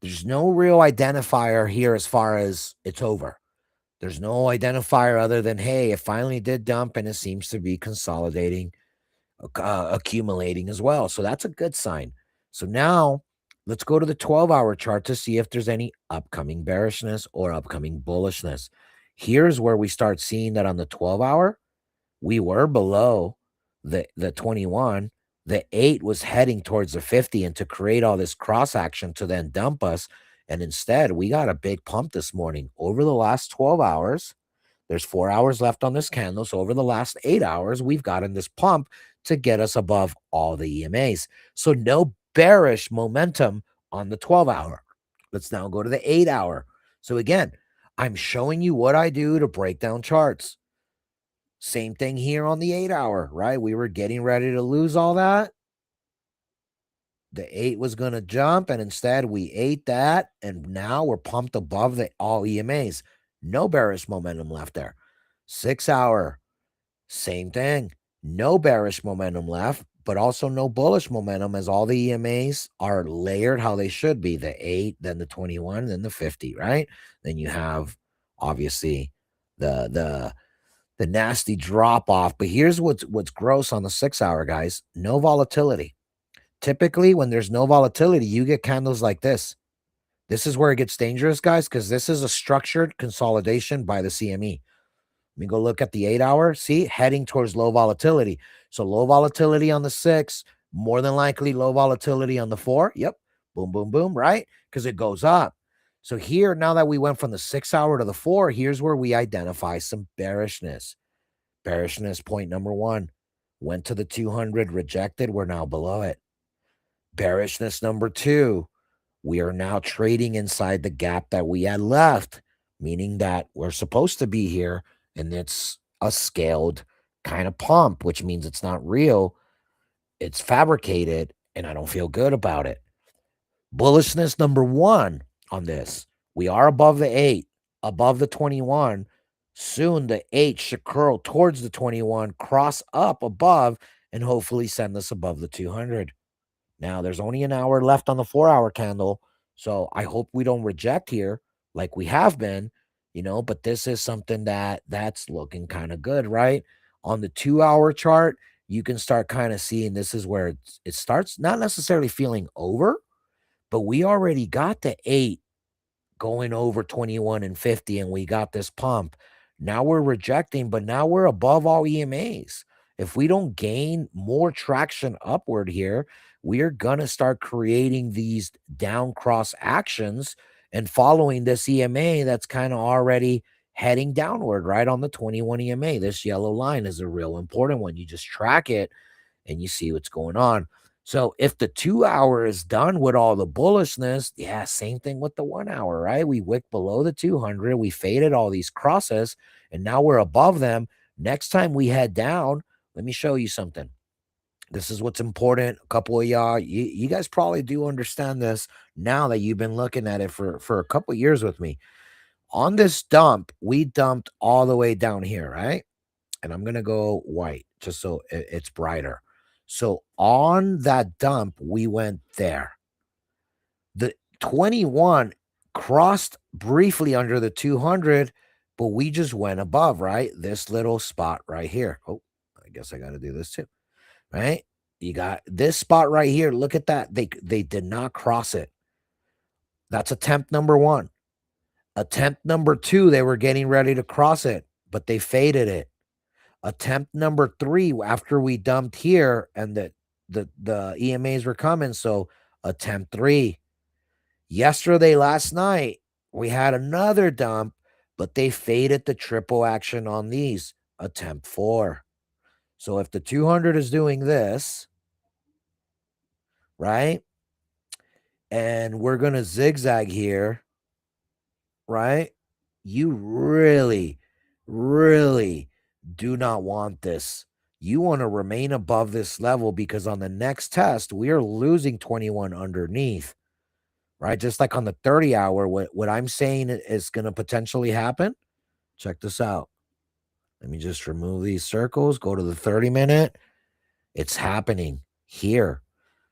there's no real identifier here as far as it's over. There's no identifier other than, hey, it finally did dump and it seems to be consolidating, accumulating as well. So that's a good sign. So now let's go to the 12-hour chart to see if there's any upcoming bearishness or upcoming bullishness. Here's where we start seeing that on the 12-hour, we were below the 21. The 8 was heading towards the 50, and to create all this cross action to then dump us. And instead, we got a big pump this morning over the last 12 hours. There's 4 hours left on this candle. So over the last 8 hours, we've gotten this pump to get us above all the EMAs. So no bearish momentum on the 12-hour. Let's now go to the 8-hour. So again, I'm showing you what I do to break down charts. Same thing here on the 8-hour, right? We were getting ready to lose all that. The 8 was going to jump, and instead we ate that, and now we're pumped above the all EMAs. No bearish momentum left there. 6-hour, same thing. No bearish momentum left, but also no bullish momentum, as all the EMAs are layered how they should be. The 8, then the 21, then the 50, right? Then you have, obviously, the nasty drop off. But here's what's gross on the 6-hour, guys. No volatility. Typically, when there's no volatility, you get candles like this. This is where it gets dangerous, guys, because this is a structured consolidation by the CME. Let me go look at the 8-hour. See, heading towards low volatility. So low volatility on the 6, more than likely low volatility on the 4. Yep. Boom, boom, boom, right? Because it goes up. So here, now that we went from the 6-hour to the 4, here's where we identify some bearishness. Bearishness, point number 1. Went to the 200, rejected. We're now below it. Bearishness number 2. We are now trading inside the gap that we had left, meaning that we're supposed to be here, and it's a scaled kind of pump, which means it's not real. It's fabricated, and I don't feel good about it. Bullishness number 1 on this. We are above the 8, above the 21. Soon the 8 should curl towards the 21, cross up above, and hopefully send us above the 200. Now, there's only an hour left on the 4-hour candle, so I hope we don't reject here like we have been, but this is something that's looking kind of good, right? On the 2-hour chart, you can start kind of seeing this is where it starts not necessarily feeling over, but we already got the 8 going over 21 and 50, and we got this pump. Now we're rejecting, but now we're above all EMAs. If we don't gain more traction upward here, we're going to start creating these down cross actions and following this EMA that's kind of already heading downward right on the 21 EMA. This yellow line is a real important one. You just track it and you see what's going on. So if the 2-hour is done with all the bullishness, yeah, same thing with the 1-hour, right? We wick below the 200, we faded all these crosses, and now we're above them. Next time we head down, let me show you something. This is what's important. A couple of y'all, you guys probably do understand this now that you've been looking at it for a couple of years with me. On this dump, we dumped all the way down here, right? And I'm going to go white just so it's brighter. So on that dump, we went there. The 21 crossed briefly under the 200, but we just went above, right? This little spot right here. Oh, I guess I got to do this too, right? You got this spot right here. Look at that. They did not cross it. That's attempt number 1. Attempt number 2, they were getting ready to cross it, but they faded it. Attempt number 3, after we dumped here and the EMAs were coming. So attempt 3. Yesterday, last night, we had another dump, but they faded the triple action on these. Attempt 4. So if the 200 is doing this, right? And we're going to zigzag here, right? You really, really do not want this. You want to remain above this level because on the next test, we are losing 21 underneath, right? Just like on the 30-hour, what I'm saying is going to potentially happen. Check this out. Let me just remove these circles, go to the 30-minute. It's happening here.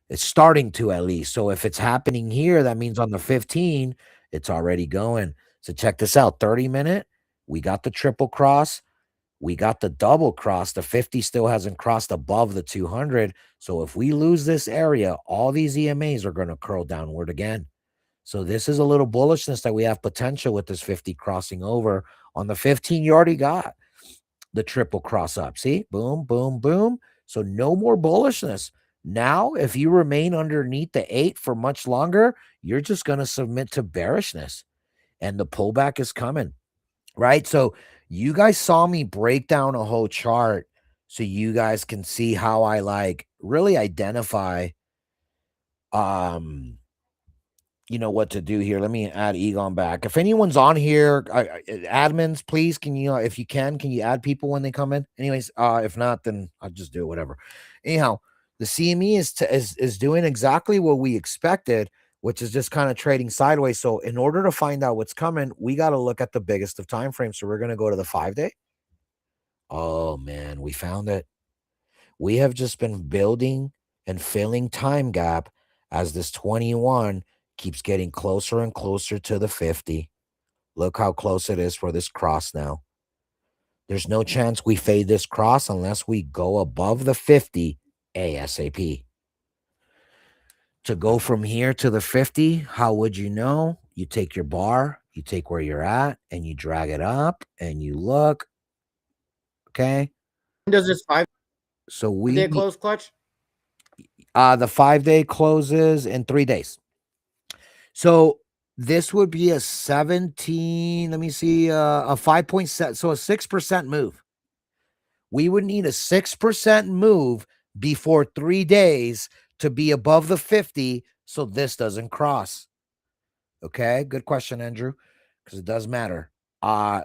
It's starting to, at least. So if it's happening here, that means on the 15, it's already going. So check this out. 30-minute, we got the triple cross. We got the double cross. The 50 still hasn't crossed above the 200. So if we lose this area, all these EMAs are going to curl downward again. So this is a little bullishness that we have potential with this 50 crossing over. On the 15, you already got the triple cross up. See? Boom, boom, boom. So no more bullishness. Now, if you remain underneath the 8 for much longer, you're just going to submit to bearishness. And the pullback is coming, right? So you guys saw me break down a whole chart so you guys can see how I really identify what to do here. Let me add Egon back. If anyone's on here, admins, please, can you if you can you add people when they come in? Anyways, if not, then I'll just do it, whatever. Anyhow, the CME is doing exactly what we expected, which is just kind of trading sideways. So in order to find out what's coming, we got to look at the biggest of time frames. So we're going to go to the 5-day. Oh man, we found it. We have just been building and filling time gap as this 21 keeps getting closer and closer to the 50. Look how close it is for this cross now. There's no chance we fade this cross unless we go above the 50 ASAP. To go from here to the 50, how would you know? You take your bar, you take where you're at, and you drag it up, and you look. Okay? When does this 5-day So close, Clutch? the 5-day closes in 3 days. So this would be a 17, let me see, a 5.7, so a 6% move. We would need a 6% move before 3 days to be above the 50 so this doesn't cross. Okay, good question, Andrew, because it does matter.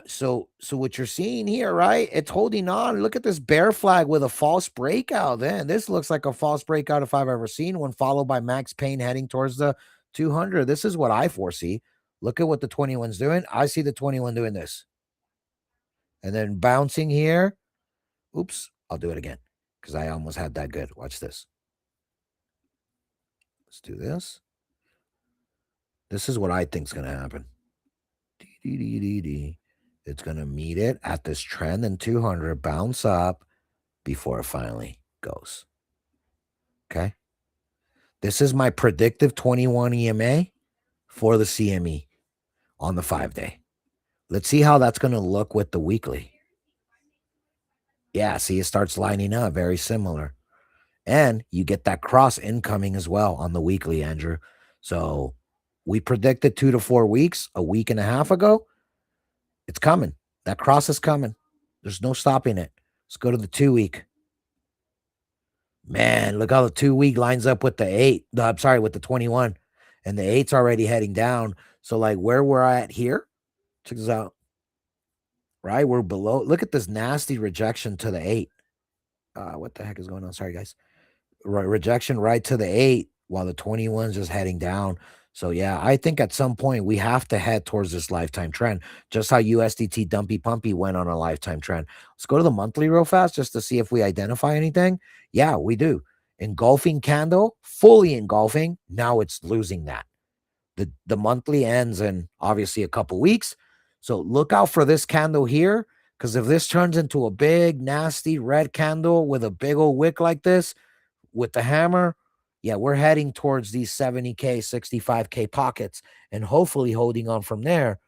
So what you're seeing here, right? It's holding on. Look at this bear flag with a false breakout. Then this looks like a false breakout if I've ever seen one, followed by max pain heading towards the 200. This is what I foresee. Look at what the 21's doing. I see the 21 doing this. And then bouncing here. Oops, I'll do it again because I almost had that good. Watch this. Let's do this. This is what I think is going to happen. It's going to meet it at this trend in 200, bounce up before it finally goes. Okay. This is my predictive 21 EMA for the CME on the 5-day. Let's see how that's going to look with the weekly. Yeah, see, it starts lining up very similar. And you get that cross incoming as well on the weekly, Andrew. So we predicted 2 to 4 weeks, a week and a half ago. It's coming. That cross is coming. There's no stopping it. Let's go to the 2-week. Man, look how the 2-week lines up with the 8. I'm sorry, with the 21. And the 8's already heading down. So, like, where we're at here, check this out. Right? We're below. Look at this nasty rejection to the 8. What the heck is going on? Sorry, guys. Rejection right to the 8 while the 21's just heading down. So, yeah, I think at some point we have to head towards this lifetime trend, just how USDT Dumpy Pumpy went on a lifetime trend. Let's go to the monthly real fast just to see if we identify anything. Yeah, we do. Engulfing candle, fully engulfing. Now it's losing that. The monthly ends in obviously a couple weeks. So look out for this candle here, because if this turns into a big, nasty red candle with a big old wick like this with the hammer, yeah, we're heading towards these 70K, 65K pockets and hopefully holding on from there.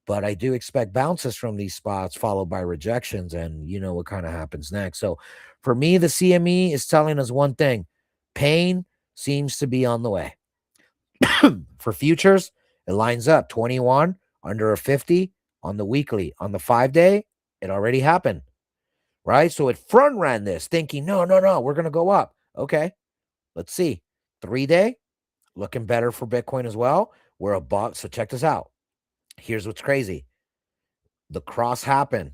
But I do expect bounces from these spots followed by rejections, and you know what kind of happens next. So for me, the CME is telling us one thing: pain seems to be on the way. For futures, it lines up 21 under a 50 on the weekly. On the 5-day, it already happened, right? So it front ran this thinking, no, we're going to go up. Okay, let's see. 3-day, looking better for Bitcoin as well. We're above. So check this out. Here's what's crazy. The cross happened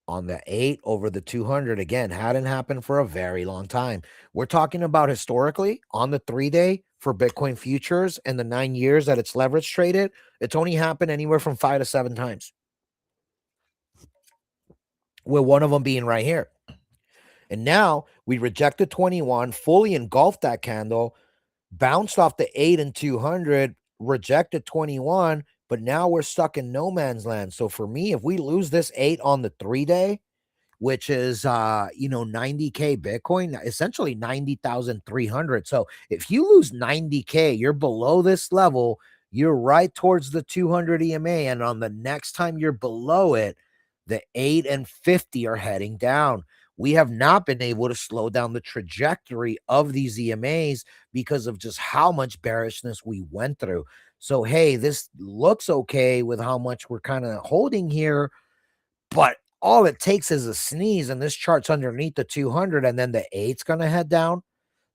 on the 8 over the 200. Again, hadn't happened for a very long time. We're talking about historically on the 3-day for Bitcoin futures and the 9 years that it's leverage traded. It's only happened anywhere from 5 to 7 times, with one of them being right here. And now we rejected 21, fully engulfed that candle, bounced off the 8 and 200, rejected 21, but now we're stuck in no man's land. So for me, if we lose this 8 on the 3-day, which is 90K Bitcoin, essentially 90,300. So if you lose 90K, you're below this level, you're right towards the 200 EMA, and on the next time you're below it, the 8 and 50 are heading down. We have not been able to slow down the trajectory of these EMAs because of just how much bearishness we went through. So, hey, this looks okay with how much we're kind of holding here, but all it takes is a sneeze and this chart's underneath the 200, and then the 8's going to head down,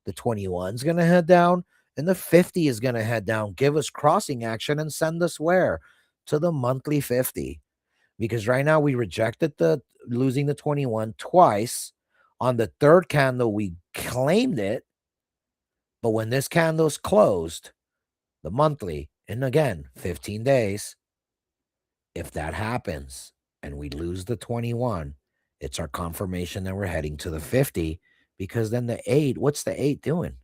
the 21's going to head down, and the 50 is going to head down, give us crossing action and send us where? To the monthly 50. Because right now we rejected losing the 21 twice. On the third candle, we claimed it. But when this candle's closed, the monthly, and again, 15 days, if that happens and we lose the 21, it's our confirmation that we're heading to the 50, because then the 8, what's the 8 doing?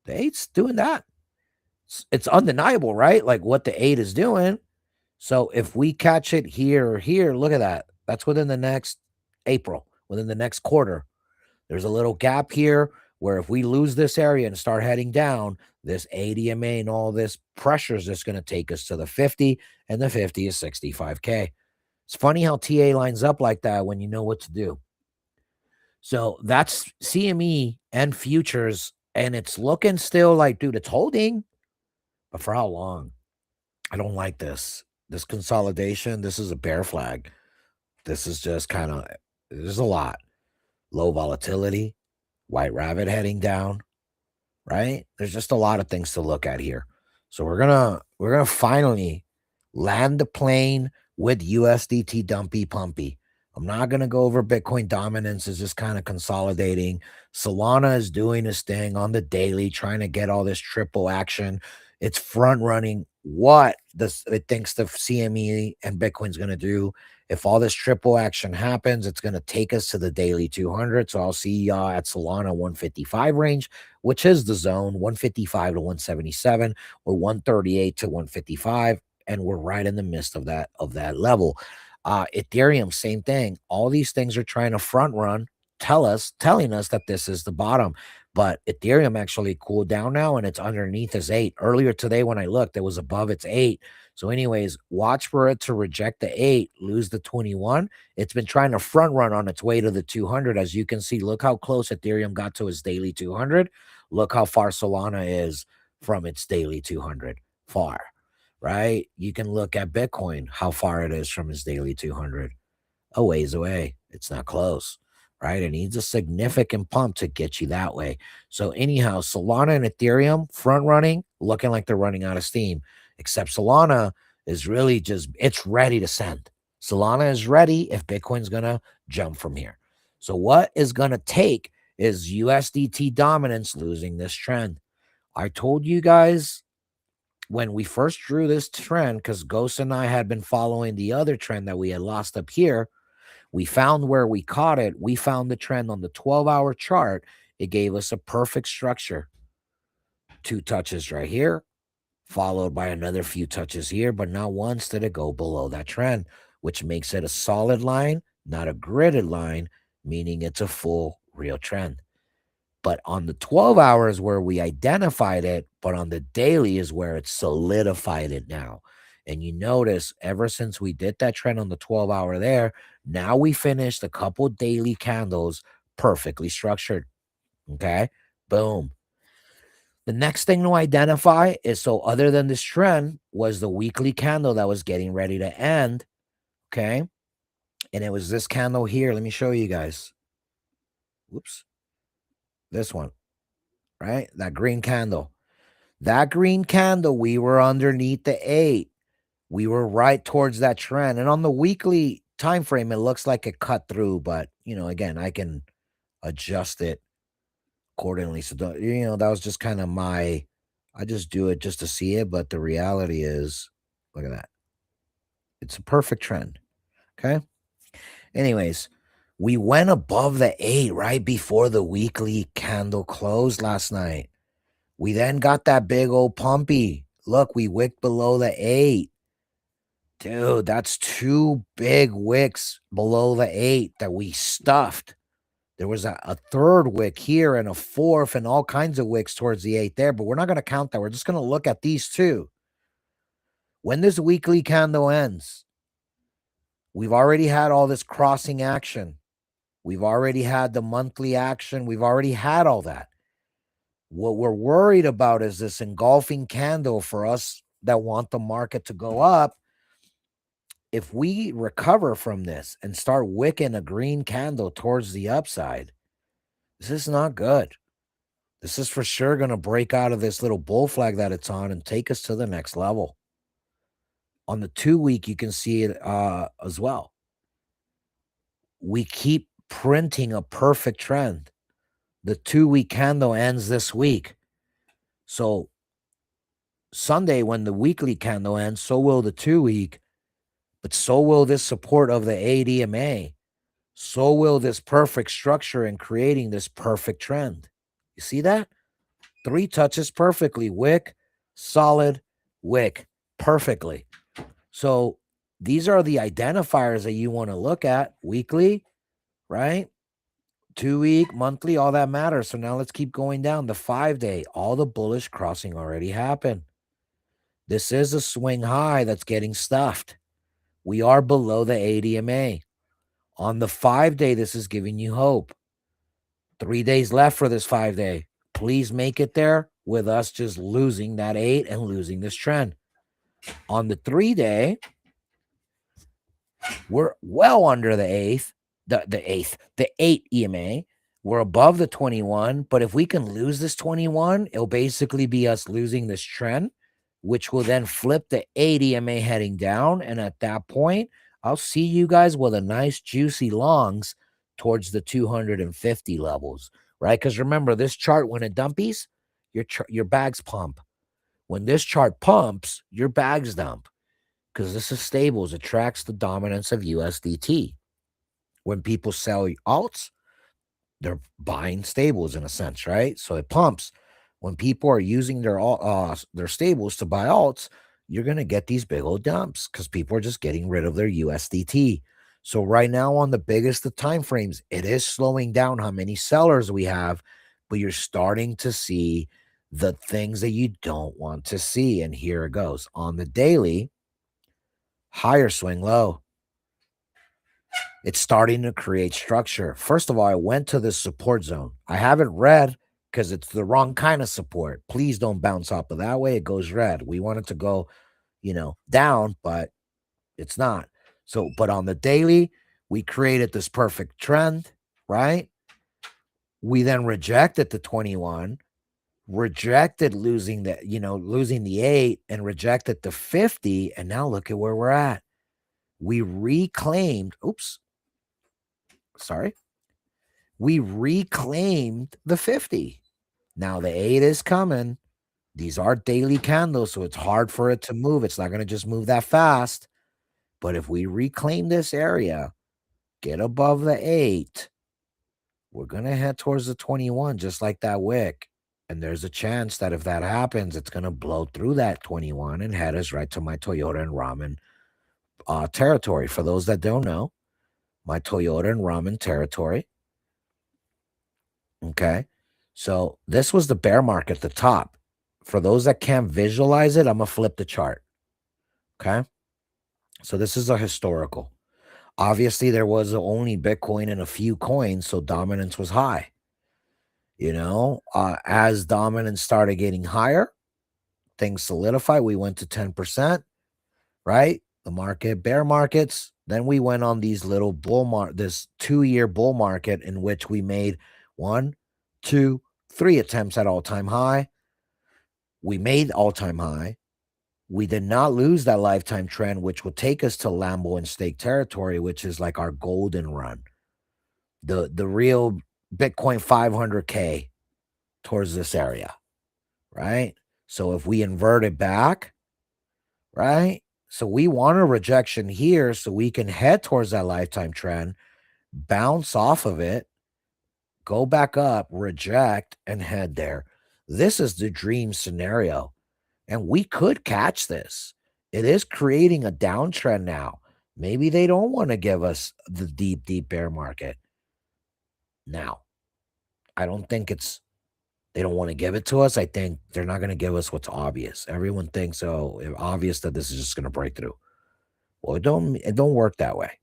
The 8's doing that. It's undeniable, right? Like what the 8 is doing. So if we catch it here or here, look at that. That's within the next April, within the next quarter. There's a little gap here where if we lose this area and start heading down, this ADMA and all this pressure is just going to take us to the 50, and the 50 is 65K. It's funny how TA lines up like that when you know what to do. So that's CME and futures, and it's looking still like, dude, it's holding. But for how long? I don't like this. This consolidation, this is a bear flag. This is just kind of, there's a lot. Low volatility, white rabbit heading down, right? There's just a lot of things to look at here. So we're gonna finally land the plane with USDT Dumpy Pumpy. I'm not gonna go over Bitcoin dominance, is just kind of consolidating. Solana is doing his thing on the daily, trying to get all this triple action. It's front running what it thinks the CME and Bitcoin's going to do. If all this triple action happens, it's going to take us to the daily 200. So I'll see y'all at Solana 155 range, which is the zone 155 to 177 or 138 to 155. And we're right in the midst of that level. Ethereum, same thing. All these things are trying to front run, telling us that this is the bottom. But Ethereum actually cooled down now and it's underneath its 8. Earlier today, when I looked, it was above its 8. So, anyways, watch for it to reject the 8, lose the 21. It's been trying to front run on its way to the 200. As you can see, look how close Ethereum got to its daily 200. Look how far Solana is from its daily 200. Far, right? You can look at Bitcoin, how far it is from its daily 200. A ways away. It's not close, right? It needs a significant pump to get you that way. So anyhow, Solana and Ethereum front running, looking like they're running out of steam, except Solana is really just, it's ready to send. Solana is ready if Bitcoin's going to jump from here. So what is going to take is USDT dominance losing this trend. I told you guys when we first drew this trend, because Ghost and I had been following the other trend that we had lost up here, we found where we caught it. We found the trend on the 12-hour chart. It gave us a perfect structure. 2 touches right here, followed by another few touches here, but not once did it go below that trend, which makes it a solid line, not a gridded line, meaning it's a full real trend. But on the 12 hours where we identified it, but on the daily is where it solidified it now. And you notice ever since we did that trend on the 12-hour there, now we finished a couple daily candles perfectly structured. Okay, boom. The next thing to identify is, so other than this trend, was the weekly candle that was getting ready to end. Okay, and it was this candle here. Let me show you guys. Whoops. This one, right? That green candle. That green candle, we were underneath the 8. We were right towards that trend. And on the weekly time frame, it looks like it cut through. But, again, I can adjust it accordingly. So, that was just kind of I just do it just to see it. But the reality is, look at that. It's a perfect trend. Okay. Anyways, we went above the 8 right before the weekly candle closed last night. We then got that big old pumpy. Look, we wicked below the 8. Dude, that's 2 big wicks below the 8 that we stuffed. There was a third wick here and a fourth and all kinds of wicks towards the 8 there, but we're not going to count that. We're just going to look at these 2. When this weekly candle ends, we've already had all this crossing action. We've already had the monthly action. We've already had all that. What we're worried about is this engulfing candle for us that want the market to go up. If we recover from this and start wicking a green candle towards the upside, this is not good. This is for sure going to break out of this little bull flag that it's on and take us to the next level. On the 2-week, you can see it as well. We keep printing a perfect trend. The 2-week candle ends this week. So Sunday, when the weekly candle ends, so will the 2-week, but so will this support of the ADMA. So will this perfect structure in creating this perfect trend. You see that? 3 touches perfectly. Wick, solid, wick, perfectly. So these are the identifiers that you want to look at weekly, right? 2-week, monthly, all that matters. So now let's keep going down. The 5-day, all the bullish crossing already happened. This is a swing high that's getting stuffed. We are below the ADMA. On the 5-day, this is giving you hope. 3 days left for this 5-day. Please make it there with us just losing that 8 and losing this trend. On the 3-day, we're well under the 8 EMA. We're above the 21, but if we can lose this 21, it'll basically be us losing this trend, which will then flip the 8 EMA heading down. And at that point, I'll see you guys with a nice juicy longs towards the 250 levels, right? Because remember, this chart, when it dumpies, your bags pump. When this chart pumps, your bags dump. because this is stables. It tracks the dominance of USDT. When people sell alts, they're buying stables in a sense, right? So it pumps. When people are using their stables to buy alts, you're gonna get these big old dumps because people are just getting rid of their USDT. So right now, on the biggest of time frames, it is slowing down how many sellers we have, but you're starting to see the things that you don't want to see. And here it goes. On the daily, higher swing low. It's starting to create structure. First of all, I went to the support zone. I haven't read because it's the wrong kind of support. Please don't bounce off of that way. It goes red. We want it to go, down, but it's not. So, but on the daily, we created this perfect trend, right? We then rejected the 21, rejected losing the 8, and rejected the 50. And now look at where we're at. We reclaimed, we reclaimed the 50. Now the 8 is coming. These are daily candles, so it's hard for it to move. It's not going to just move that fast. But if we reclaim this area, get above the 8, we're going to head towards the 21, just like that wick. And there's a chance that if that happens, it's going to blow through that 21 and head us right to my Toyota and Ramen territory. For those that don't know, my Toyota and Ramen territory. Okay. So this was the bear market at the top. For those that can't visualize it, I'm going to flip the chart. Okay. So this is a historical. Obviously, there was only Bitcoin and a few coins, so dominance was high. As dominance started getting higher, things solidified. We went to 10%, right? The market, bear markets. Then we went on these little this 2-year bull market in which we made 1, 2, 3 attempts at all-time high. We made all-time high. We did not lose that lifetime trend, which will take us to Lambo and stake territory, which is like our golden run. The real Bitcoin 500K towards this area, right? So if we invert it back, right? So we want a rejection here so we can head towards that lifetime trend, bounce off of it, go back up, reject, and head there. This is the dream scenario. And we could catch this. It is creating a downtrend now. Maybe they don't want to give us the deep, deep bear market. Now, I don't think they don't want to give it to us. I think they're not going to give us what's obvious. Everyone thinks, obvious that this is just going to break through. Well, it don't work that way.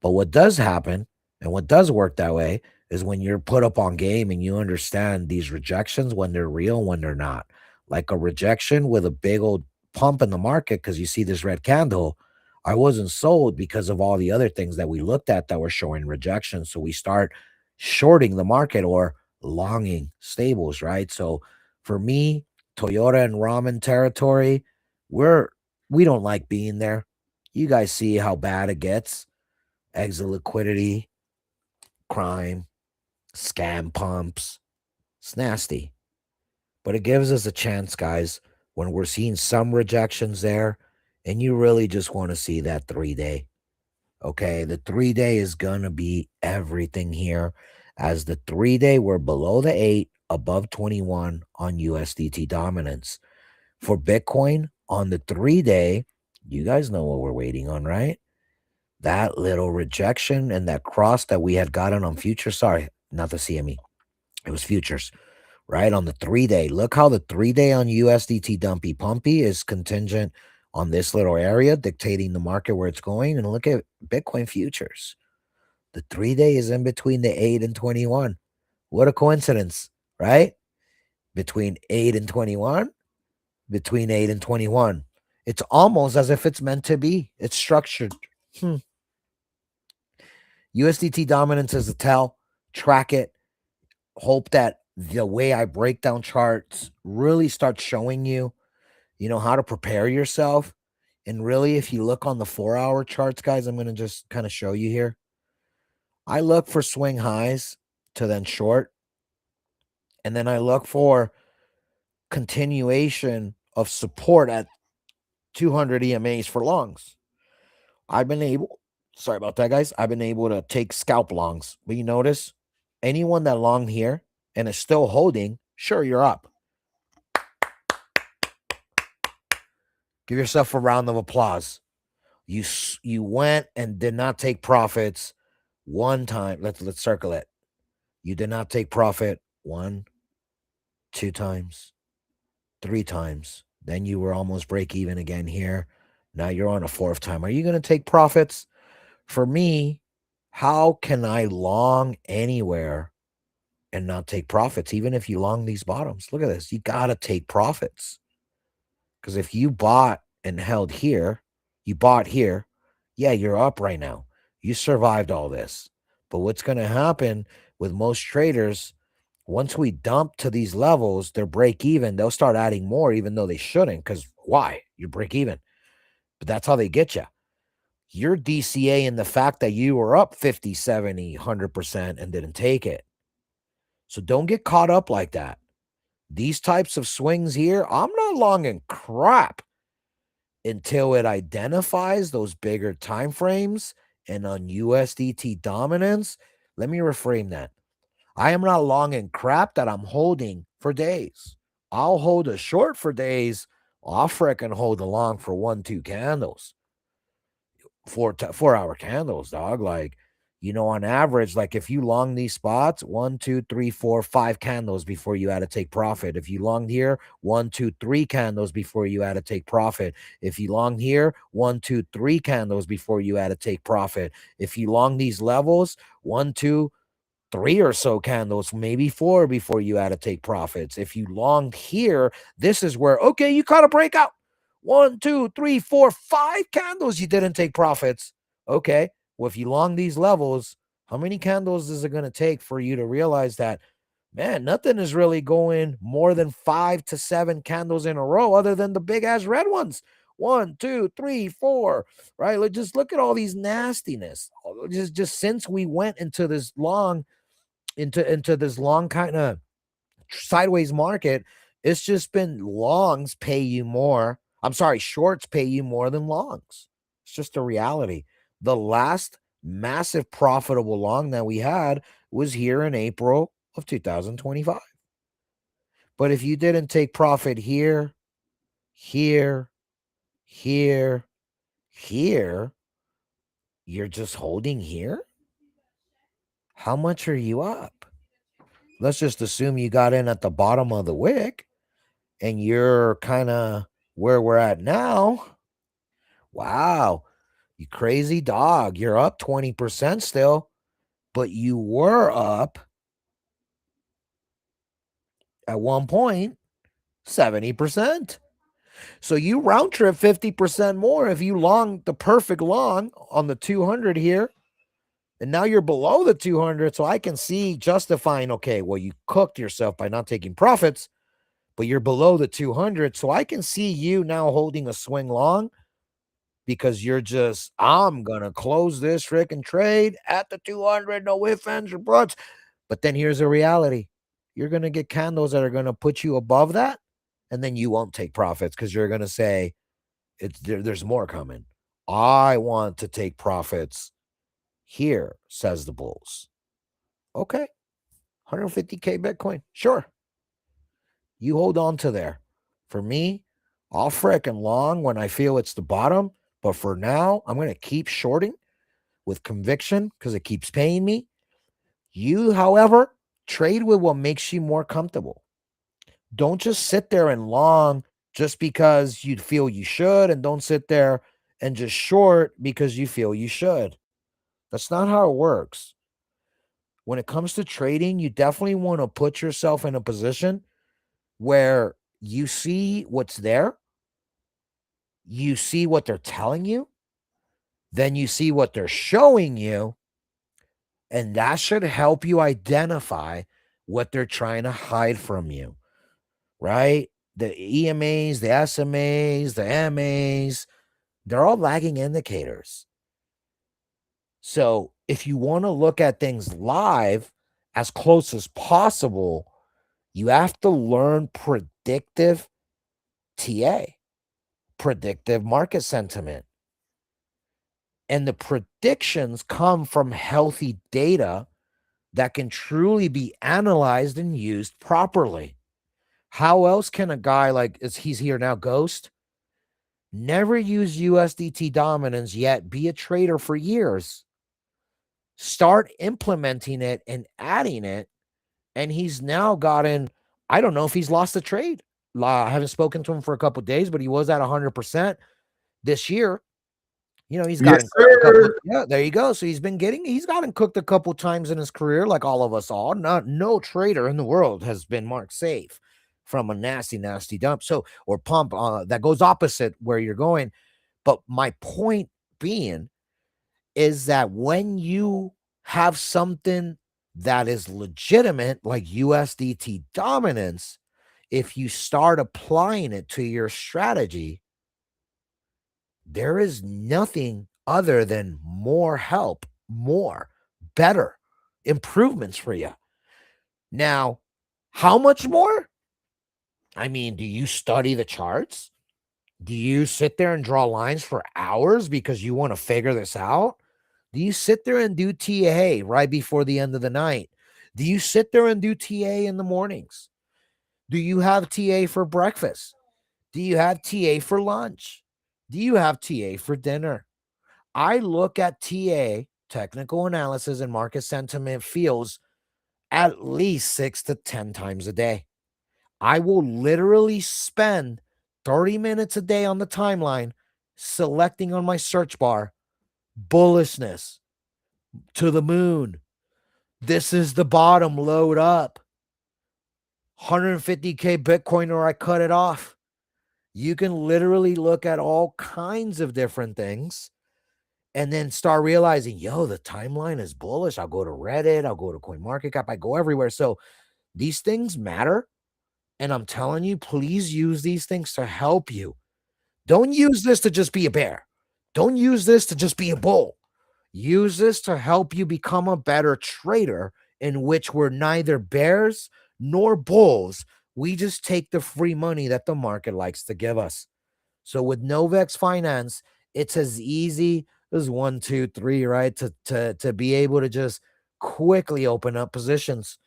But what does happen and what does work that way is when you're put up on game and you understand these rejections, when they're real, when they're not. Like a rejection with a big old pump in the market because you see this red candle. I wasn't sold because of all the other things that we looked at that were showing rejection. So we start shorting the market or longing stables, right? So for me, Toyota and Ramen territory, we don't like being there. You guys see how bad it gets. Exit liquidity, crime, scam pumps. It's nasty. But it gives us a chance, guys, when we're seeing some rejections there, and you really just want to see that 3-day. Okay, the 3-day is going to be everything here. As the 3-day, we're below the 8, above 21 on USDT dominance. For Bitcoin, on the 3-day, you guys know what we're waiting on, right? That little rejection and that cross that we had gotten on futures. Sorry, not the CME. It was futures. Right on the 3-day. Look how the 3-day on USDT dumpy pumpy is contingent on this little area dictating the market where it's going. And look at Bitcoin futures. The 3-day is in between the 8 and 21. What a coincidence, right? Between 8 and 21, between 8 and 21. It's almost as if it's meant to be. It's structured. USDT dominance is a tell. Track it. Hope that the way I break down charts really starts showing you, how to prepare yourself. And really, if you look on the 4-hour charts, guys, I'm going to just kind of show you here. I look for swing highs to then short. And then I look for continuation of support at 200 EMAs for longs. I've been able, sorry about that, guys. I've been able to take scalp longs. But you notice anyone that longed here and is still holding, sure, you're up. Give yourself a round of applause. You went and did not take profits one time. Let's circle it. You did not take profit 1, 2 times, 3 times. Then you were almost break even again here. Now you're on a 4th time. Are you going to take profits? For me, how can I long anywhere and not take profits, even if you long these bottoms? Look at this. You got to take profits. Because if you bought and held here, you bought here, yeah, you're up right now. You survived all this. But what's going to happen with most traders, once we dump to these levels, they're break even. They'll start adding more, even though they shouldn't. Because why? You break even. But that's how they get you. You're DCA in the fact that you were up 50, 70, 100% and didn't take it. So don't get caught up like that. These types of swings here, I'm not longing crap until it identifies those bigger time frames and on USDT dominance. Let me reframe that. I am not longing crap that I'm holding for days. I'll hold a short for days. I'll frickin' hold a long for 1, 2 candles. 4 hour candles, dog. Like, on average, like if you long these spots, 1, 2, 3, 4, 5 candles before you had to take profit. If you longed here, 1, 2, 3 candles before you had to take profit. If you longed here, 1, 2, 3 candles before you had to take profit. If you long these levels, 1, 2, 3 or so candles, maybe 4 before you had to take profits. If you longed here, this is where, okay, you caught a breakout. 1, 2, 3, 4, 5 candles, you didn't take profits. Okay, well, if you long these levels, how many candles is it going to take for you to realize that, man, nothing is really going more than 5 to 7 candles in a row other than the big ass red ones? 1, 2, 3, 4, right? Just look at all these nastiness. Just since we went into this long kind of sideways market, it's just been longs pay you more. I'm sorry, shorts pay you more than longs. It's just a reality. The last massive profitable long that we had was here in April of 2025. But if you didn't take profit here, here, here, here, you're just holding here. How much are you up? Let's just assume you got in at the bottom of the wick and you're kind of where we're at now. Wow, you crazy dog. You're up 20% still, but you were up at one point 70%. So you round trip 50% more if you long the perfect long on the 200 here. And now you're below the 200. So I can see justifying, okay, well, you cooked yourself by not taking profits, but you're below the 200. So I can see you now holding a swing long because you're just, I'm going to close this freaking trade at the 200, no ifs, ands, or buts. But then here's the reality. You're going to get candles that are going to put you above that, and then you won't take profits because you're going to say, there's more coming. I want to take profits here, says the bulls. Okay, 150K Bitcoin. Sure. You hold on to there. For me, I'll frickin' long when I feel it's the bottom. But for now, I'm going to keep shorting with conviction because it keeps paying me. You, however, trade with what makes you more comfortable. Don't just sit there and long just because you feel you should, and don't sit there and just short because you feel you should. That's not how it works. When it comes to trading, you definitely want to put yourself in a position where you see what's there, you see what they're telling you, then you see what they're showing you, and that should help you identify what they're trying to hide from you, right? The EMAs, the SMAs, the MAs, they're all lagging indicators. So if you want to look at things live as close as possible, you have to learn predictive TA, predictive market sentiment. And the predictions come from healthy data that can truly be analyzed and used properly. How else can a guy like he's here now, Ghost, never use USDT dominance yet, be a trader for years, start implementing it and adding it, and he's now gotten, I don't know if he's lost a trade. I haven't spoken to him for a couple of days, but he was at 100% this year. You know, he's Yes, gotten cooked a couple. sir. Yeah, there you go. So he's gotten cooked a couple times in his career, like all of us all. No trader in the world has been marked safe from a nasty, nasty dump. So, or pump that goes opposite where you're going. But my point being is that when you have something that is legitimate, like USDT dominance, if you start applying it to your strategy, there is nothing other than more help, more, better improvements for you. Now, how much more? I mean, do you study the charts? Do you sit there and draw lines for hours because you want to figure this out? Do you sit there and do TA right before the end of the night? Do you sit there and do TA in the mornings? Do you have TA for breakfast? Do you have TA for lunch? Do you have TA for dinner? I look at TA, technical analysis, and market sentiment fields at least 6 to 10 times a day. I will literally spend 30 minutes a day on the timeline selecting on my search bar bullishness to the moon. This is the bottom, load up. 150K Bitcoin or I cut it off. You can literally look at all kinds of different things and then start realizing, yo, the timeline is bullish. I'll go to Reddit, I'll go to CoinMarketCap, I go everywhere. So these things matter. And I'm telling you, please use these things to help you. Don't use this to just be a bear. Don't use this to just be a bull. Use this to help you become a better trader, in which we're neither bears nor bulls. We just take the free money that the market likes to give us. So with Novex Finance, it's as easy as 1, 2, 3, right? To be able to just quickly open up positions.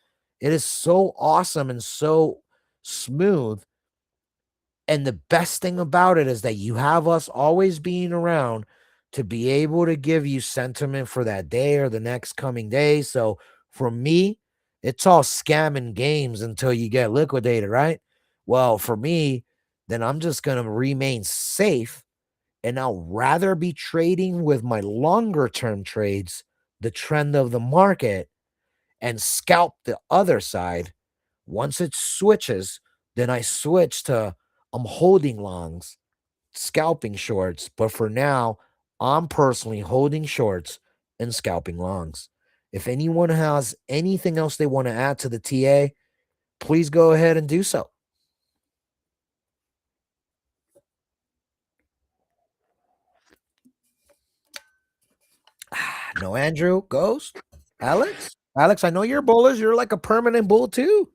It is so awesome and so smooth. And the best thing about it is that you have us always being around to be able to give you sentiment for that day or the next coming day. So for me, it's all scam and games until you get liquidated, right? Well, for me, then I'm just going to remain safe, and I'll rather be trading with my longer term trades, the trend of the market, and scalp the other side. Once it switches, then I switch to I'm holding longs, scalping shorts. But for now, I'm personally holding shorts and scalping longs. If anyone has anything else they want to add to the TA, please go ahead and do so. No, Andrew, Ghost, Alex. Alex, I know you're bullish. You're like a permanent bull too.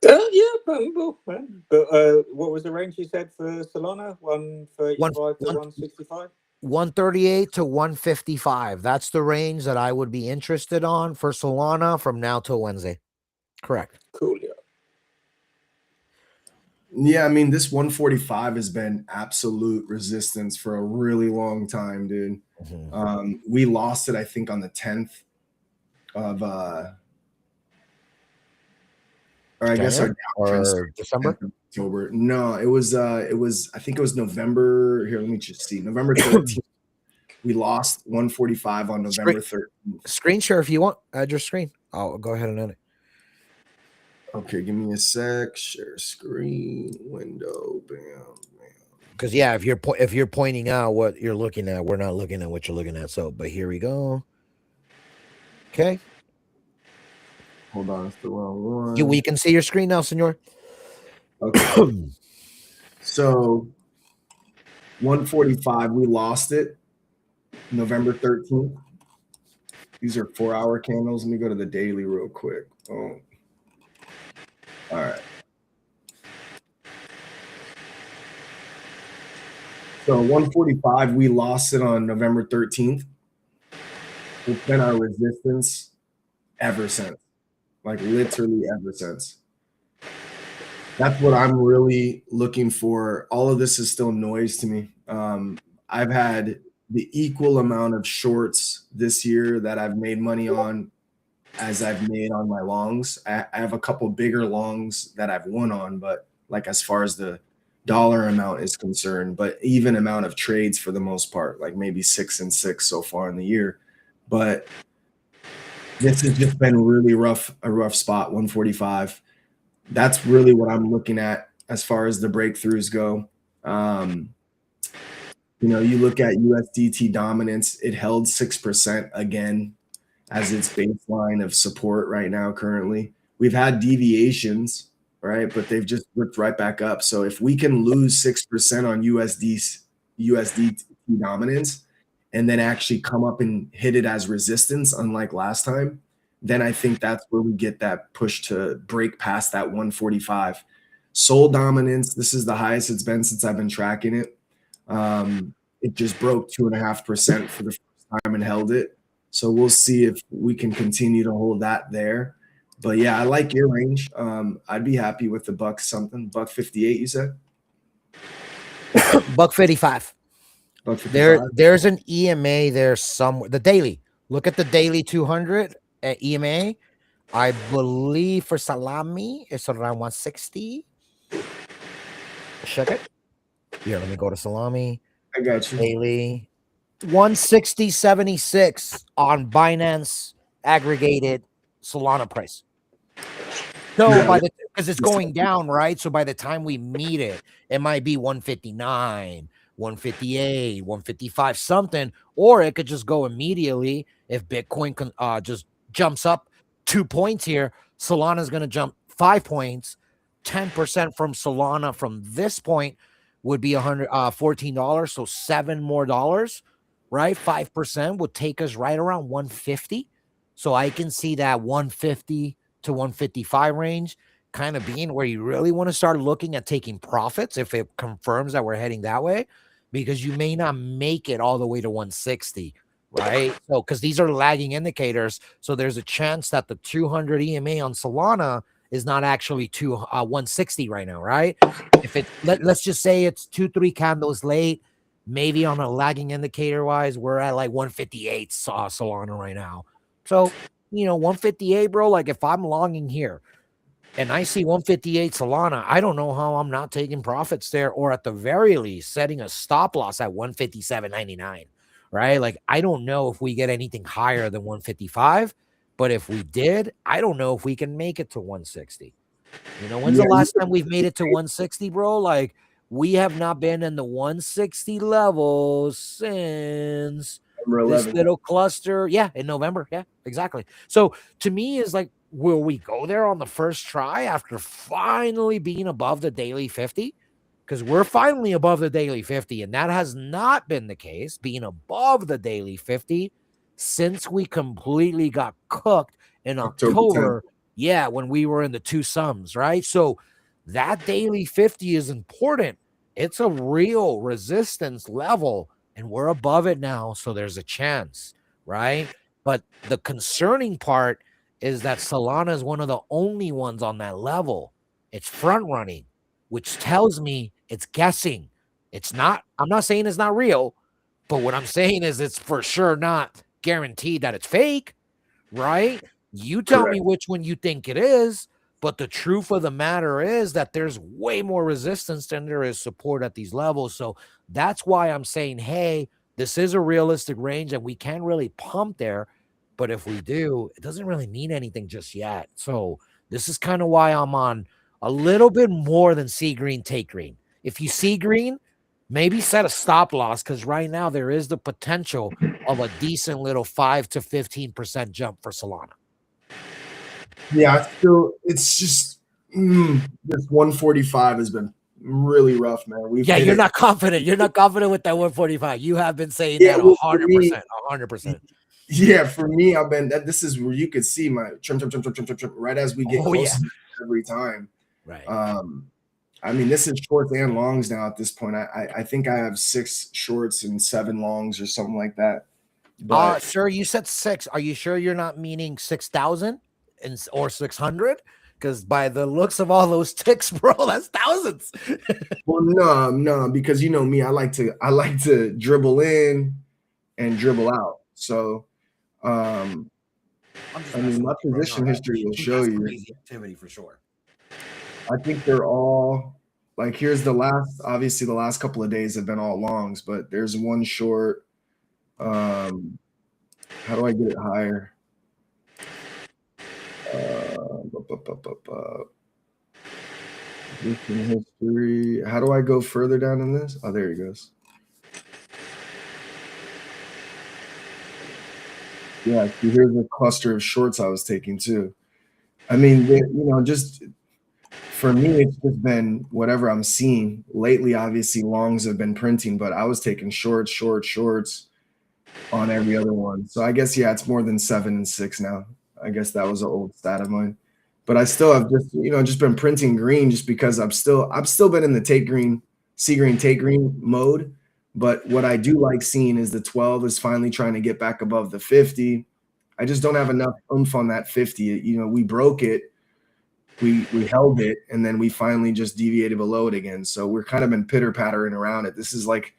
Yeah, but what was the range you said for Solana? 135 to 165? 138 to 155. That's the range that I would be interested on for Solana from now till Wednesday. Correct. Cool, yeah. Yeah, I mean, this 145 has been absolute resistance for a really long time, dude. We lost it, I think, on the 10th of or I guess our or December. October. No, it was I think it was November. Here, let me just see. November 13th. We lost 145 on November 13th. Screen share if you want. Add your screen. I'll go ahead and add it. Okay, give me a sec. Share screen window. Bam, bam. Because yeah, if you're pointing out what you're looking at, we're not looking at what you're looking at. So, but here we go. Okay. Hold on, it's the wrong one. We can see your screen now, senor. Okay. So 145, we lost it November 13th. These are 4-hour candles. Let me go to the daily real quick. Oh. All right. So 145, we lost it on November 13th. It's been our resistance ever since, like literally ever since. That's what I'm really looking for. All of this is still noise to me. I've had the equal amount of shorts this year that I've made money on as I've made on my longs. I have a couple bigger longs that I've won on, but like as far as the dollar amount is concerned, but even amount of trades for the most part, like maybe 6 and 6 so far in the year. But this has just been really rough, a rough spot, 145. That's really what I'm looking at as far as the breakthroughs go. You look at USDT dominance, it held 6% again as its baseline of support right now currently. We've had deviations, right? But they've just ripped right back up. So if we can lose 6% on USDT dominance and then actually come up and hit it as resistance, unlike last time, then I think that's where we get that push to break past that 145. Sol dominance, this is the highest it's been since I've been tracking it. It just broke 2.5% for the first time and held it. So we'll see if we can continue to hold that there. But yeah, I like your range. I'd be happy with the buck something. Buck 58, you said? Buck 55. Buck 55. There's an EMA there somewhere. The daily. Look at the daily 200 at EMA. I believe for salami, it's around 160. Check it. Here, let me go to salami. I got you. Daily 160.76 on Binance aggregated Solana price. So because it's going down, right? So by the time we meet it, it might be 159, 158, 155, something, or it could just go immediately if Bitcoin can just jumps up 2 points here. Solana's going to jump 5 points. 10% from Solana from this point would be $14. So $7 more, right? 5% would take us right around 150. So I can see that 150 to 155 range kind of being where you really want to start looking at taking profits if it confirms that we're heading that way, because you may not make it all the way to 160, right? So because these are lagging indicators, so there's a chance that the 200 EMA on Solana is not actually 160 right now, right? If it let's just say it's 2-3 candles late, maybe on a lagging indicator wise, we're at like 158 Solana right now. So 158, bro. Like if I'm longing here and I see 158 Solana, I don't know how I'm not taking profits there, or at the very least setting a stop loss at 157.99, right? Like I don't know if we get anything higher than 155, but if we did, I don't know if we can make it to 160. When's the last time we've made it to 160, bro? Like we have not been in the 160 levels since this little cluster. Yeah, in November. Yeah, exactly. So to me is like, will we go there on the first try after finally being above the daily 50? Because we're finally above the daily 50, and that has not been the case, being above the daily 50 since we completely got cooked in October. Yeah, when we were in the two sums, right? So that daily 50 is important. It's a real resistance level, and we're above it now, so there's a chance, right? But the concerning part is that Solana is one of the only ones on that level. It's front running, which tells me it's guessing. It's not, I'm not saying it's not real, but what I'm saying is it's for sure not guaranteed that it's fake, right? You tell me which one you think it is, but the truth of the matter is that there's way more resistance than there is support at these levels. So that's why I'm saying, hey, this is a realistic range and we can't really pump there. But if we do, it doesn't really mean anything just yet. So this is kind of why I'm on a little bit more than see green, take green. If you see green, maybe set a stop loss, because right now there is the potential of a decent little 5 to 15% jump for Solana. Yeah, it's just this 145 has been really rough, man. You're not confident. You're not confident with that 145. You have been saying that 100%. 100%. Yeah, for me, I've been this is where you could see my trim right as we get close every time. Right. I mean, this is shorts and longs now at this point. I think I have 6 shorts and 7 longs or something like that. But Sir, you said 6. Are you sure you're not meaning 6,000 or 600? Because by the looks of all those ticks, bro, that's thousands. well, no, because you know me, I like to dribble in and dribble out. So I'm just I mean, messing my with you, bro. position No, history will show that's you. crazy activity for sure. I think they're all like here's the last obviously the last couple of days have been all longs, but there's one short. How do I get it higher? Position history. How do I go further down in this? Oh, there he goes. Yeah, see, here's a cluster of shorts I was taking too. I mean, just for me, it's just been whatever I'm seeing. Lately, obviously, longs have been printing, but I was taking shorts on every other one. So I guess, yeah, it's more than 7 and 6 now. I guess that was an old stat of mine. But I still have just been printing green just because I've still been in the see green, take green mode. But what I do like seeing is the 12 is finally trying to get back above the 50. I just don't have enough oomph on that 50. We broke it, we held it, and then we finally just deviated below it again. So we're kind of been pitter pattering around it. This is like,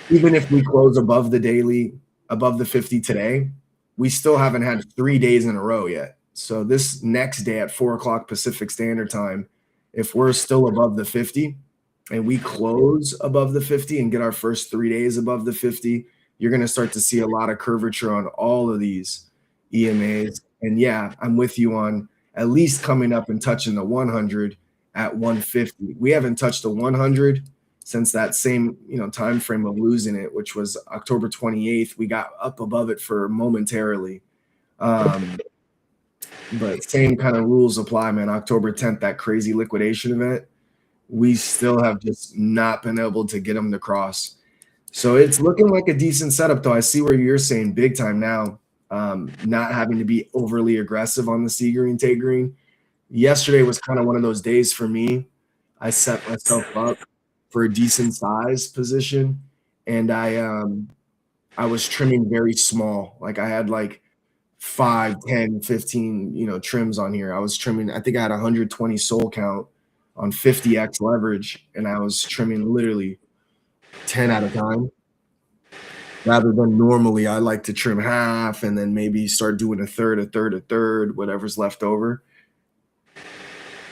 even if we close above the daily, above the 50 today, we still haven't had 3 days in a row yet. So this next day at 4 o'clock Pacific Standard Time, if we're still above the 50 and we close above the 50 and get our first 3 days above the 50, you're going to start to see a lot of curvature on all of these EMAs. And yeah, I'm with you on at least coming up and touching the 100 at 150. We haven't touched the 100 since that same time frame of losing it, which was October 28th. We got up above it for momentarily. But same kind of rules apply, man. October 10th, that crazy liquidation event, we still have just not been able to get them to cross. So it's looking like a decent setup, though. I see where you're saying big time now, not having to be overly aggressive on the C green, take green. Yesterday was kind of one of those days for me. I set myself up for a decent size position, and I was trimming very small. Like I had like 5, 10, 15, trims on here. I was trimming, I think I had 120 soul count on 50x leverage, and I was trimming literally 10 at a time. Rather than normally, I like to trim half and then maybe start doing a third, whatever's left over.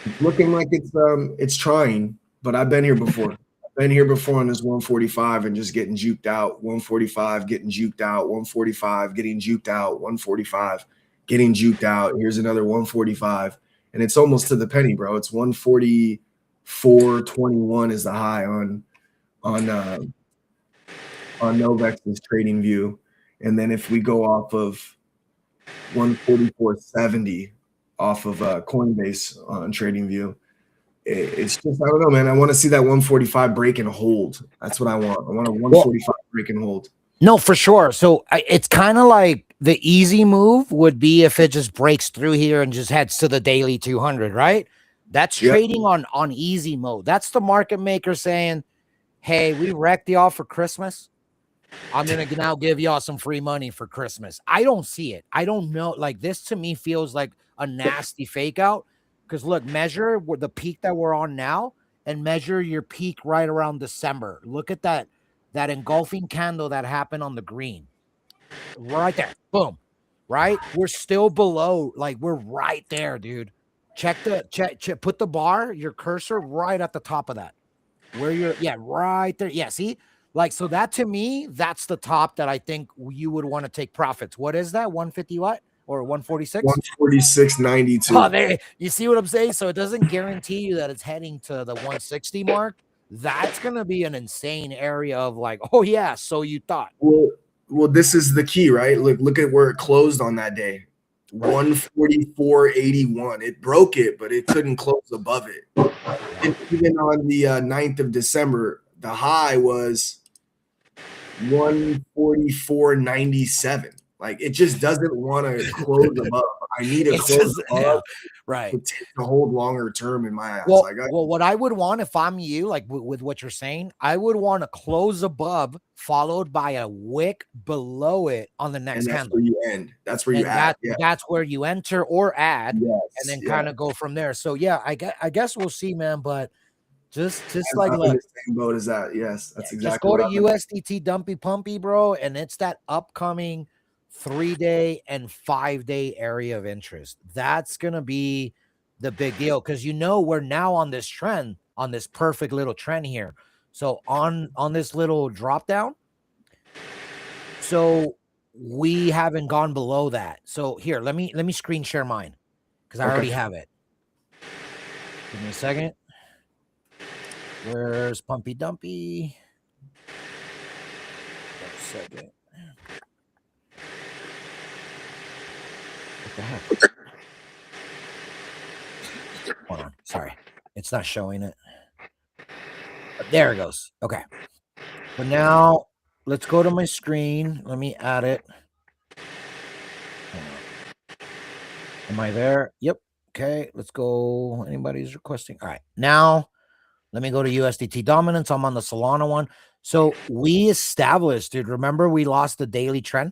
It's looking like it's trying, but I've been here before. I've been here before on this 145 and just getting juked out. 145, getting juked out. 145, getting juked out. 145, getting juked out. Here's another 145, and it's almost to the penny, bro. It's 144.21 is the high on Novex's trading view, and then if we go off of 144.70 off of Coinbase on trading view, it's just, I don't know, man. I want to see that 145 break and hold. That's what I want. I want a 145 break and hold. No, for sure. So it's kind of like the easy move would be if it just breaks through here and just heads to the daily 200, right? That's trading on easy mode. That's the market maker saying, hey, we wrecked y'all for Christmas. I'm going to now give y'all some free money for Christmas. I don't see it. I don't know. Like, this to me feels like a nasty fake out. Because look, measure the peak that we're on now and measure your peak right around December. Look at that engulfing candle that happened on the green. Right there. Boom. Right? We're still below. Like, we're right there, dude. Check, put the bar, your cursor right at the top of that. Where you're, right there. Yeah, see? Like, so that to me, that's the top that I think you would want to take profits. What is that? 150 what? Or 146? 146.92. Oh, you see what I'm saying? So it doesn't guarantee you that it's heading to the 160 mark. That's going to be an insane area of like, oh, yeah, so you thought. Well, this is the key, right? Look at where it closed on that day. 144.81. It broke it, but it couldn't close above it. And even on the 9th of December, the high was 144.97. Like, it just doesn't want to close above. I need to It's close just, above yeah, right. to hold longer term in my eyes. Well, Like what I would want if I'm you, like with what you're saying, I would want to close above, followed by a wick below it on the next and that's candle, where you end. That's where you and add. Yeah. that's where you enter or add, and Yes. then Yeah. kind of go from there. So yeah, I guess we'll see, man. But just like I'm in look, the same boat as that. Yes, that's just exactly go what to I've been. USDT Dumpy Pumpy, bro, and it's that upcoming 3-day and 5-day area of interest. That's gonna be the big deal because we're now on this trend, on this perfect little trend here. So on this little drop down, so we haven't gone below that. So here, let me screen share mine because I already have it. Give me a second. Where's Pumpy Dumpy? 1 second. What the heck? Hold on. Sorry. It's not showing it. There it goes. Okay. But now let's go to my screen. Let me add it. Am I there? Yep. Okay. Let's go. Anybody's requesting. All right. Now let me go to USDT dominance. I'm on the Solana one. So we established, dude. Remember, we lost the daily trend,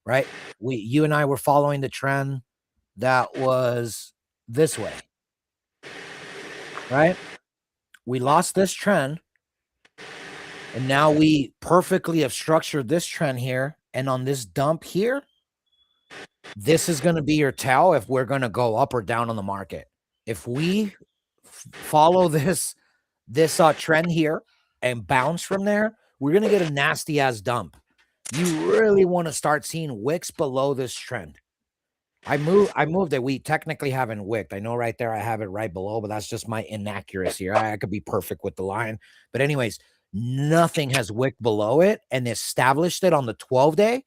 right? You and I were following the trend that was this way, right? We lost this trend, and now we perfectly have structured this trend here. And on this dump here, this is going to be your tell if we're going to go up or down on the market. If we follow this trend here and bounce from there, we're going to get a nasty ass dump. You really want to start seeing wicks below this trend. I moved it. We technically haven't wicked. I know right there I have it right below, but that's just my inaccuracy. I could be perfect with the line. But anyways, nothing has wicked below it and established it on the 12-day.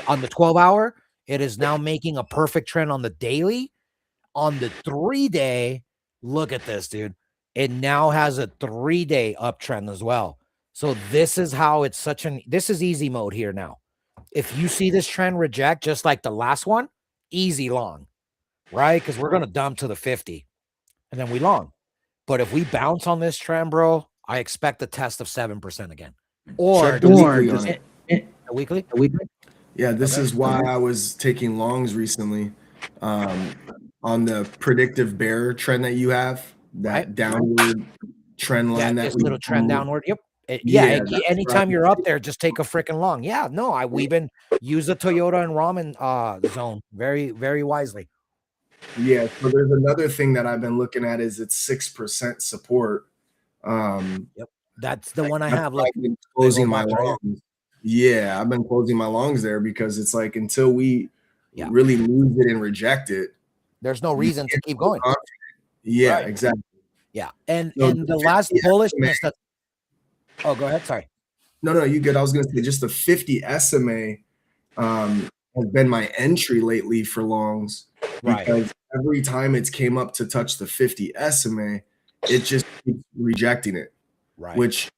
On the 12-hour, it is now making a perfect trend on the daily. On the 3-day, look at this, dude. It now has a 3-day uptrend as well. So this is how it's this is easy mode here now. If you see this trend reject, just like the last one, easy long, right? Because we're going to dump to the 50 and then we long. But if we bounce on this trend, bro, I expect a test of 7% again. Or Check the weekly on it. A weekly? Yeah, this is why I was taking longs recently. On the predictive bear trend that you have, that downward trend line that this we little trend downward. Yep. Yeah, Anytime you're up there, just take a freaking long. Yeah, no, we've been use the Toyota and ramen zone very, very wisely. Yeah, so there's another thing that I've been looking at is it's 6% support. Yep, that's the one I have. Look, I've been closing my box right here. longs. Yeah, I've been closing my longs there because it's like until we Yeah. really lose it and reject it, there's no you reason to can't keep feel going. confident. Yeah, Right. exactly. Yeah, and So the the last 50 bullishness SMA that. Oh, go ahead. Sorry. No, you good. I was gonna say just the 50 SMA has been my entry lately for longs Right. because every time it's came up to touch the 50 SMA, it just keeps rejecting it. Right. Which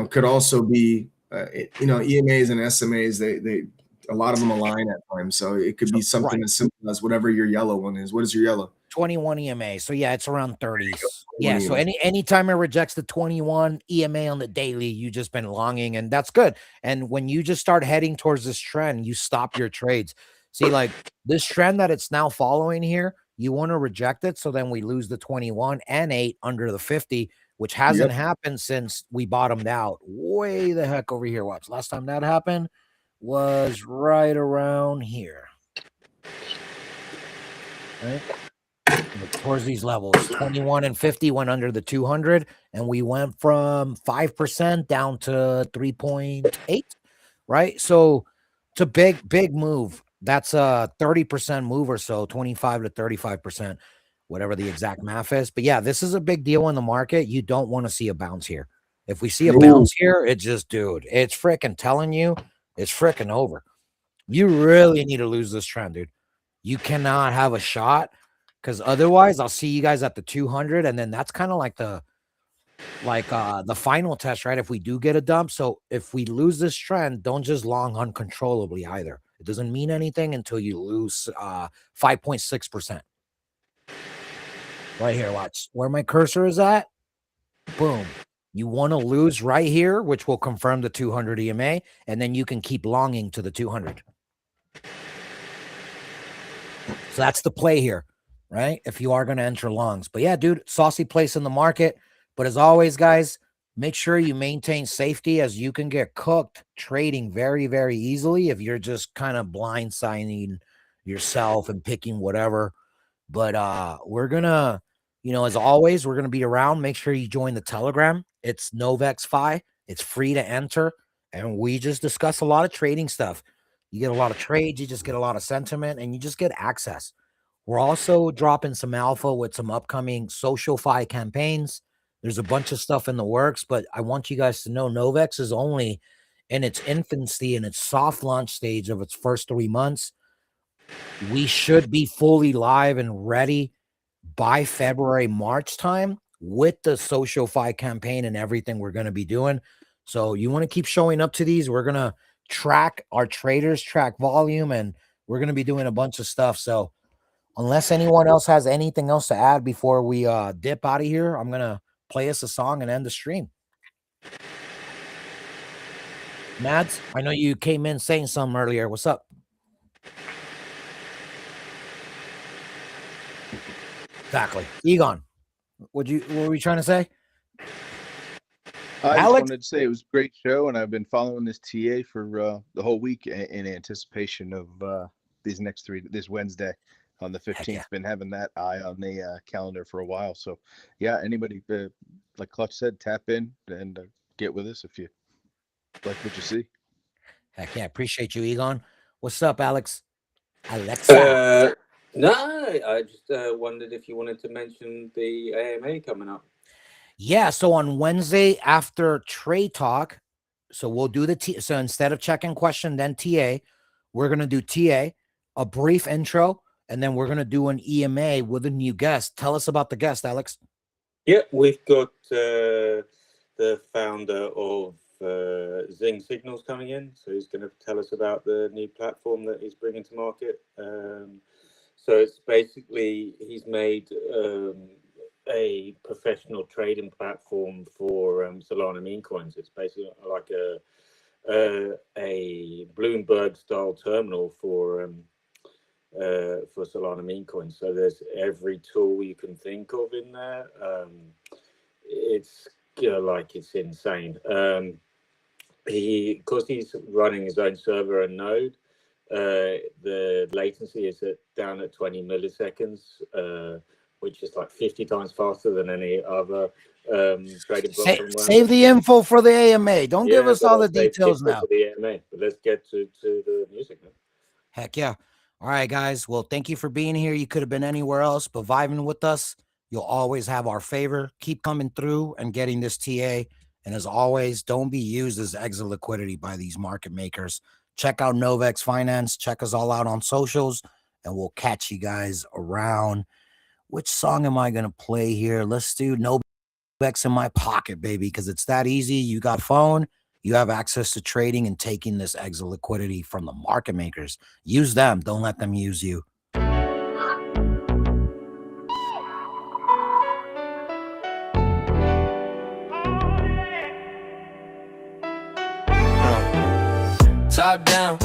could also be EMAs and SMAs. They a lot of them align at times, so it could be something as simple as whatever your yellow one is. What is your yellow? 21 EMA. So yeah, it's around 30s. Yeah. 21 So EMA. anytime it rejects the 21 EMA on the daily, you just been longing, and that's good. And when you just start heading towards this trend, you stop your trades. See, like this trend that it's now following here, you want to reject it. So then we lose the 21 and 8 under the 50, which hasn't happened since we bottomed out way the heck over here. Watch. Last time that happened was right around here. Right? Towards these levels, 21 and 50 went under the 200, and we went from 5% down to 3.8, right? So it's a big move. That's a 30% move or so, 25 to 35%, whatever the exact math is. But yeah, this is a big deal in the market. You don't want to see a bounce here. If we see a bounce here, it's just, dude, it's freaking telling you it's freaking over. You really need to lose this trend, dude. You cannot have a shot. Because otherwise, I'll see you guys at the 200, and then that's kind of like the final test, right? If we do get a dump, so if we lose this trend, don't just long uncontrollably either. It doesn't mean anything until you lose 5.6%. Right here, watch. Where my cursor is at, boom. You want to lose right here, which will confirm the 200 EMA, and then you can keep longing to the 200. So that's the play here, right? If you are going to enter longs. But yeah, dude, saucy place in the market. But as always, guys, make sure you maintain safety, as you can get cooked trading very, very easily if you're just kind of blindsiding yourself and picking whatever. But we're going to, as always, we're going to be around. Make sure you join the Telegram. It's Novex Fi. It's free to enter. And we just discuss a lot of trading stuff. You get a lot of trades, you just get a lot of sentiment, and you just get access. We're also dropping some alpha with some upcoming social fi campaigns. There's a bunch of stuff in the works, but I want you guys to know Novex is only in its infancy, in its soft launch stage of its first 3 months. We should be fully live and ready by February, March time with the social fi campaign and everything we're going to be doing. So you want to keep showing up to these. We're going to track our traders, track volume, and we're going to be doing a bunch of stuff. So unless anyone else has anything else to add before we dip out of here, I'm going to play us a song and end the stream. Mads, I know you came in saying something earlier. What's up? Exactly. Egon, what were we trying to say? I just wanted to say it was a great show, and I've been following this TA for the whole week in anticipation of these next this Wednesday on the 15th. Yeah. Been having that eye on the calendar for a while. So, yeah, anybody, like Clutch said, tap in and get with us if you like what you see. Heck yeah. Appreciate you, Egon. What's up, Alex? Alexa. No, I just wondered if you wanted to mention the AMA coming up. Yeah, so on Wednesday after Trade Talk, so we'll do so instead of check-in question, then TA, we're going to do TA, a brief intro, and then we're going to do an EMA with a new guest. Tell us about the guest, Alex. Yeah, we've got the founder of Zing Signals coming in, so he's going to tell us about the new platform that he's bringing to market. So it's basically, he's made a professional trading platform for Solana meme coins. It's basically like a Bloomberg style terminal for Solana meme coins. So there's every tool you can think of in there. It's it's insane. Because he's running his own server and node, the latency is down at 20 milliseconds, which is like 50 times faster than any other trading platform. Save the info for the AMA. Don't give us all the details now. For the AMA, but let's get to the music now. Heck yeah. All right, guys. Well, thank you for being here. You could have been anywhere else, but vibing with us. You'll always have our favor. Keep coming through and getting this TA. And as always, don't be used as exit liquidity by these market makers. Check out Novex Finance. Check us all out on socials, and we'll catch you guys around. Which song am I going to play here? Let's do Novex in my pocket, baby, because it's that easy. You got phone. You have access to trading and taking this exit liquidity from the market makers. Use them. Don't let them use you. Top down,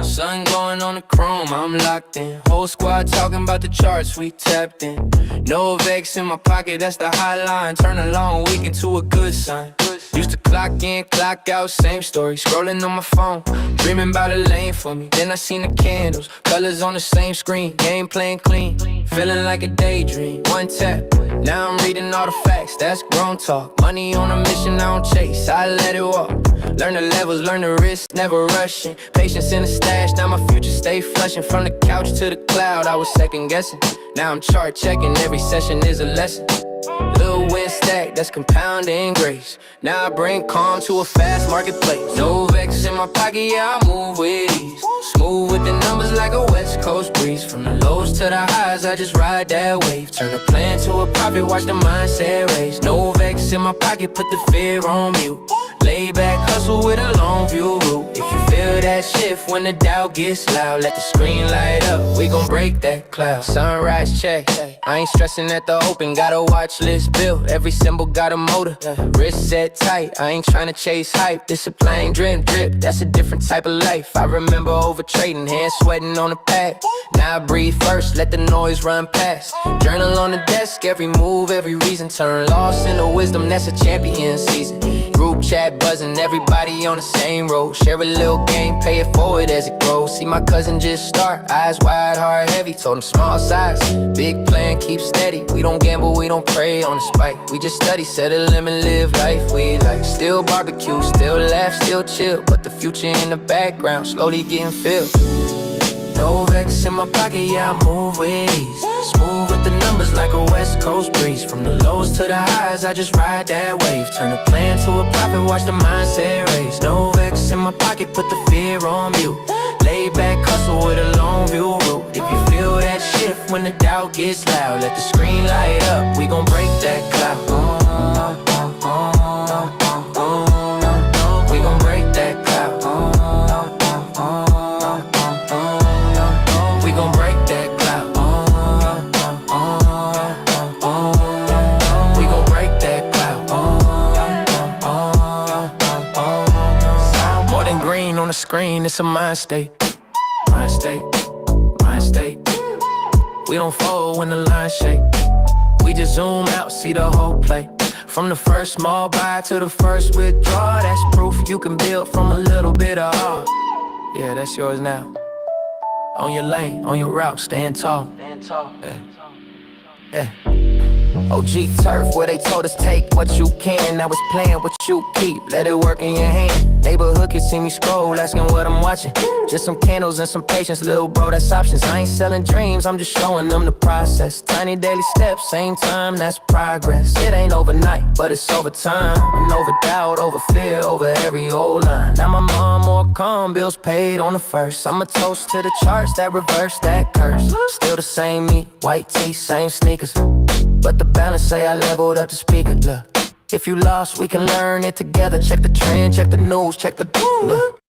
sun going on the chrome, I'm locked in. Whole squad talking about the charts, we tapped in. Novex in my pocket, that's the hotline. Turn a long week into a good sign. Used to clock in, clock out, same story. Scrolling on my phone, dreaming about a lane for me. Then I seen the candles, colors on the same screen. Game playing clean, feeling like a daydream. One tap, now I'm reading all the facts, that's grown talk. Money on a mission, I don't chase, I let it walk. Learn the levels, learn the risk, never rushing. Patience in the stash, now my future stay flushing. From the couch to the cloud, I was second guessing. Now I'm chart checking, every session is a lesson. Little win stack, that's compounding grace. Now I bring calm to a fast marketplace. Novex in my pocket, yeah, I move with ease. Smooth with the numbers like a west coast breeze. From the lows to the highs, I just ride that wave. Turn a plan to a profit, watch the mindset raise. Novex in my pocket, put the fear on mute. Lay back, hustle with a long view route. If you feel that shift when the doubt gets loud, let the screen light up, we gon' break that cloud. Sunrise check, I ain't stressing at the open. Got a watch list built, every symbol got a motor. Wrist set tight, I ain't tryna chase hype. Discipline, drip, drip, that's a different type of life. I remember over trading, hands sweating on the pad. Now I breathe first, let the noise run past. Journal on the desk, every move, every reason. Turn loss into wisdom, that's a champion season. Group chat buzzing, everybody on the same road. Share a little game, pay it forward as it grows. See my cousin just start, eyes wide, heart heavy. Told him small size, big plan, keep steady. We don't gamble, we don't prey on the spike. We just study, set a limit, live life we like. Still barbecue, still laugh, still chill. But the future in the background, slowly getting filled. Novex in my pocket, yeah, I move with ease. Smooth with the numbers like a West Coast breeze. From the lows to the highs, I just ride that wave. Turn a plan to a profit, watch the mindset raise. Novex in my pocket, put the fear on mute. Lay back, hustle with a long view route. If you feel that shift when the doubt gets loud, let the screen light up, we gon' break that cloud. We gon' break that cloud. We gon' break that cloud. We gon' break that cloud. More than green on the screen, it's a mind state. Mind state, mind state. We don't fold when the line shake. We just zoom out, see the whole play. From the first small buy to the first withdrawal, that's proof you can build from a little bit of all. Yeah, that's yours now. On your lane, on your route, stand tall. Yeah. OG turf, where they told us take what you can. Now it's playing what you keep, let it work in your hand. Neighborhood can see me scroll, asking what I'm watching. Just some candles and some patience, little bro, that's options. I ain't selling dreams, I'm just showing them the process. Tiny daily steps, same time, that's progress. It ain't overnight, but it's over time. And over doubt, over fear, over every old line. Now my mom more calm, bills paid on the first. I'ma toast to the charts that reverse that curse. Still the same me, white tee, same sneakers. But the balance say I leveled up the speaker, look. If you lost, we can learn it together. Check the trend, check the news, check the look.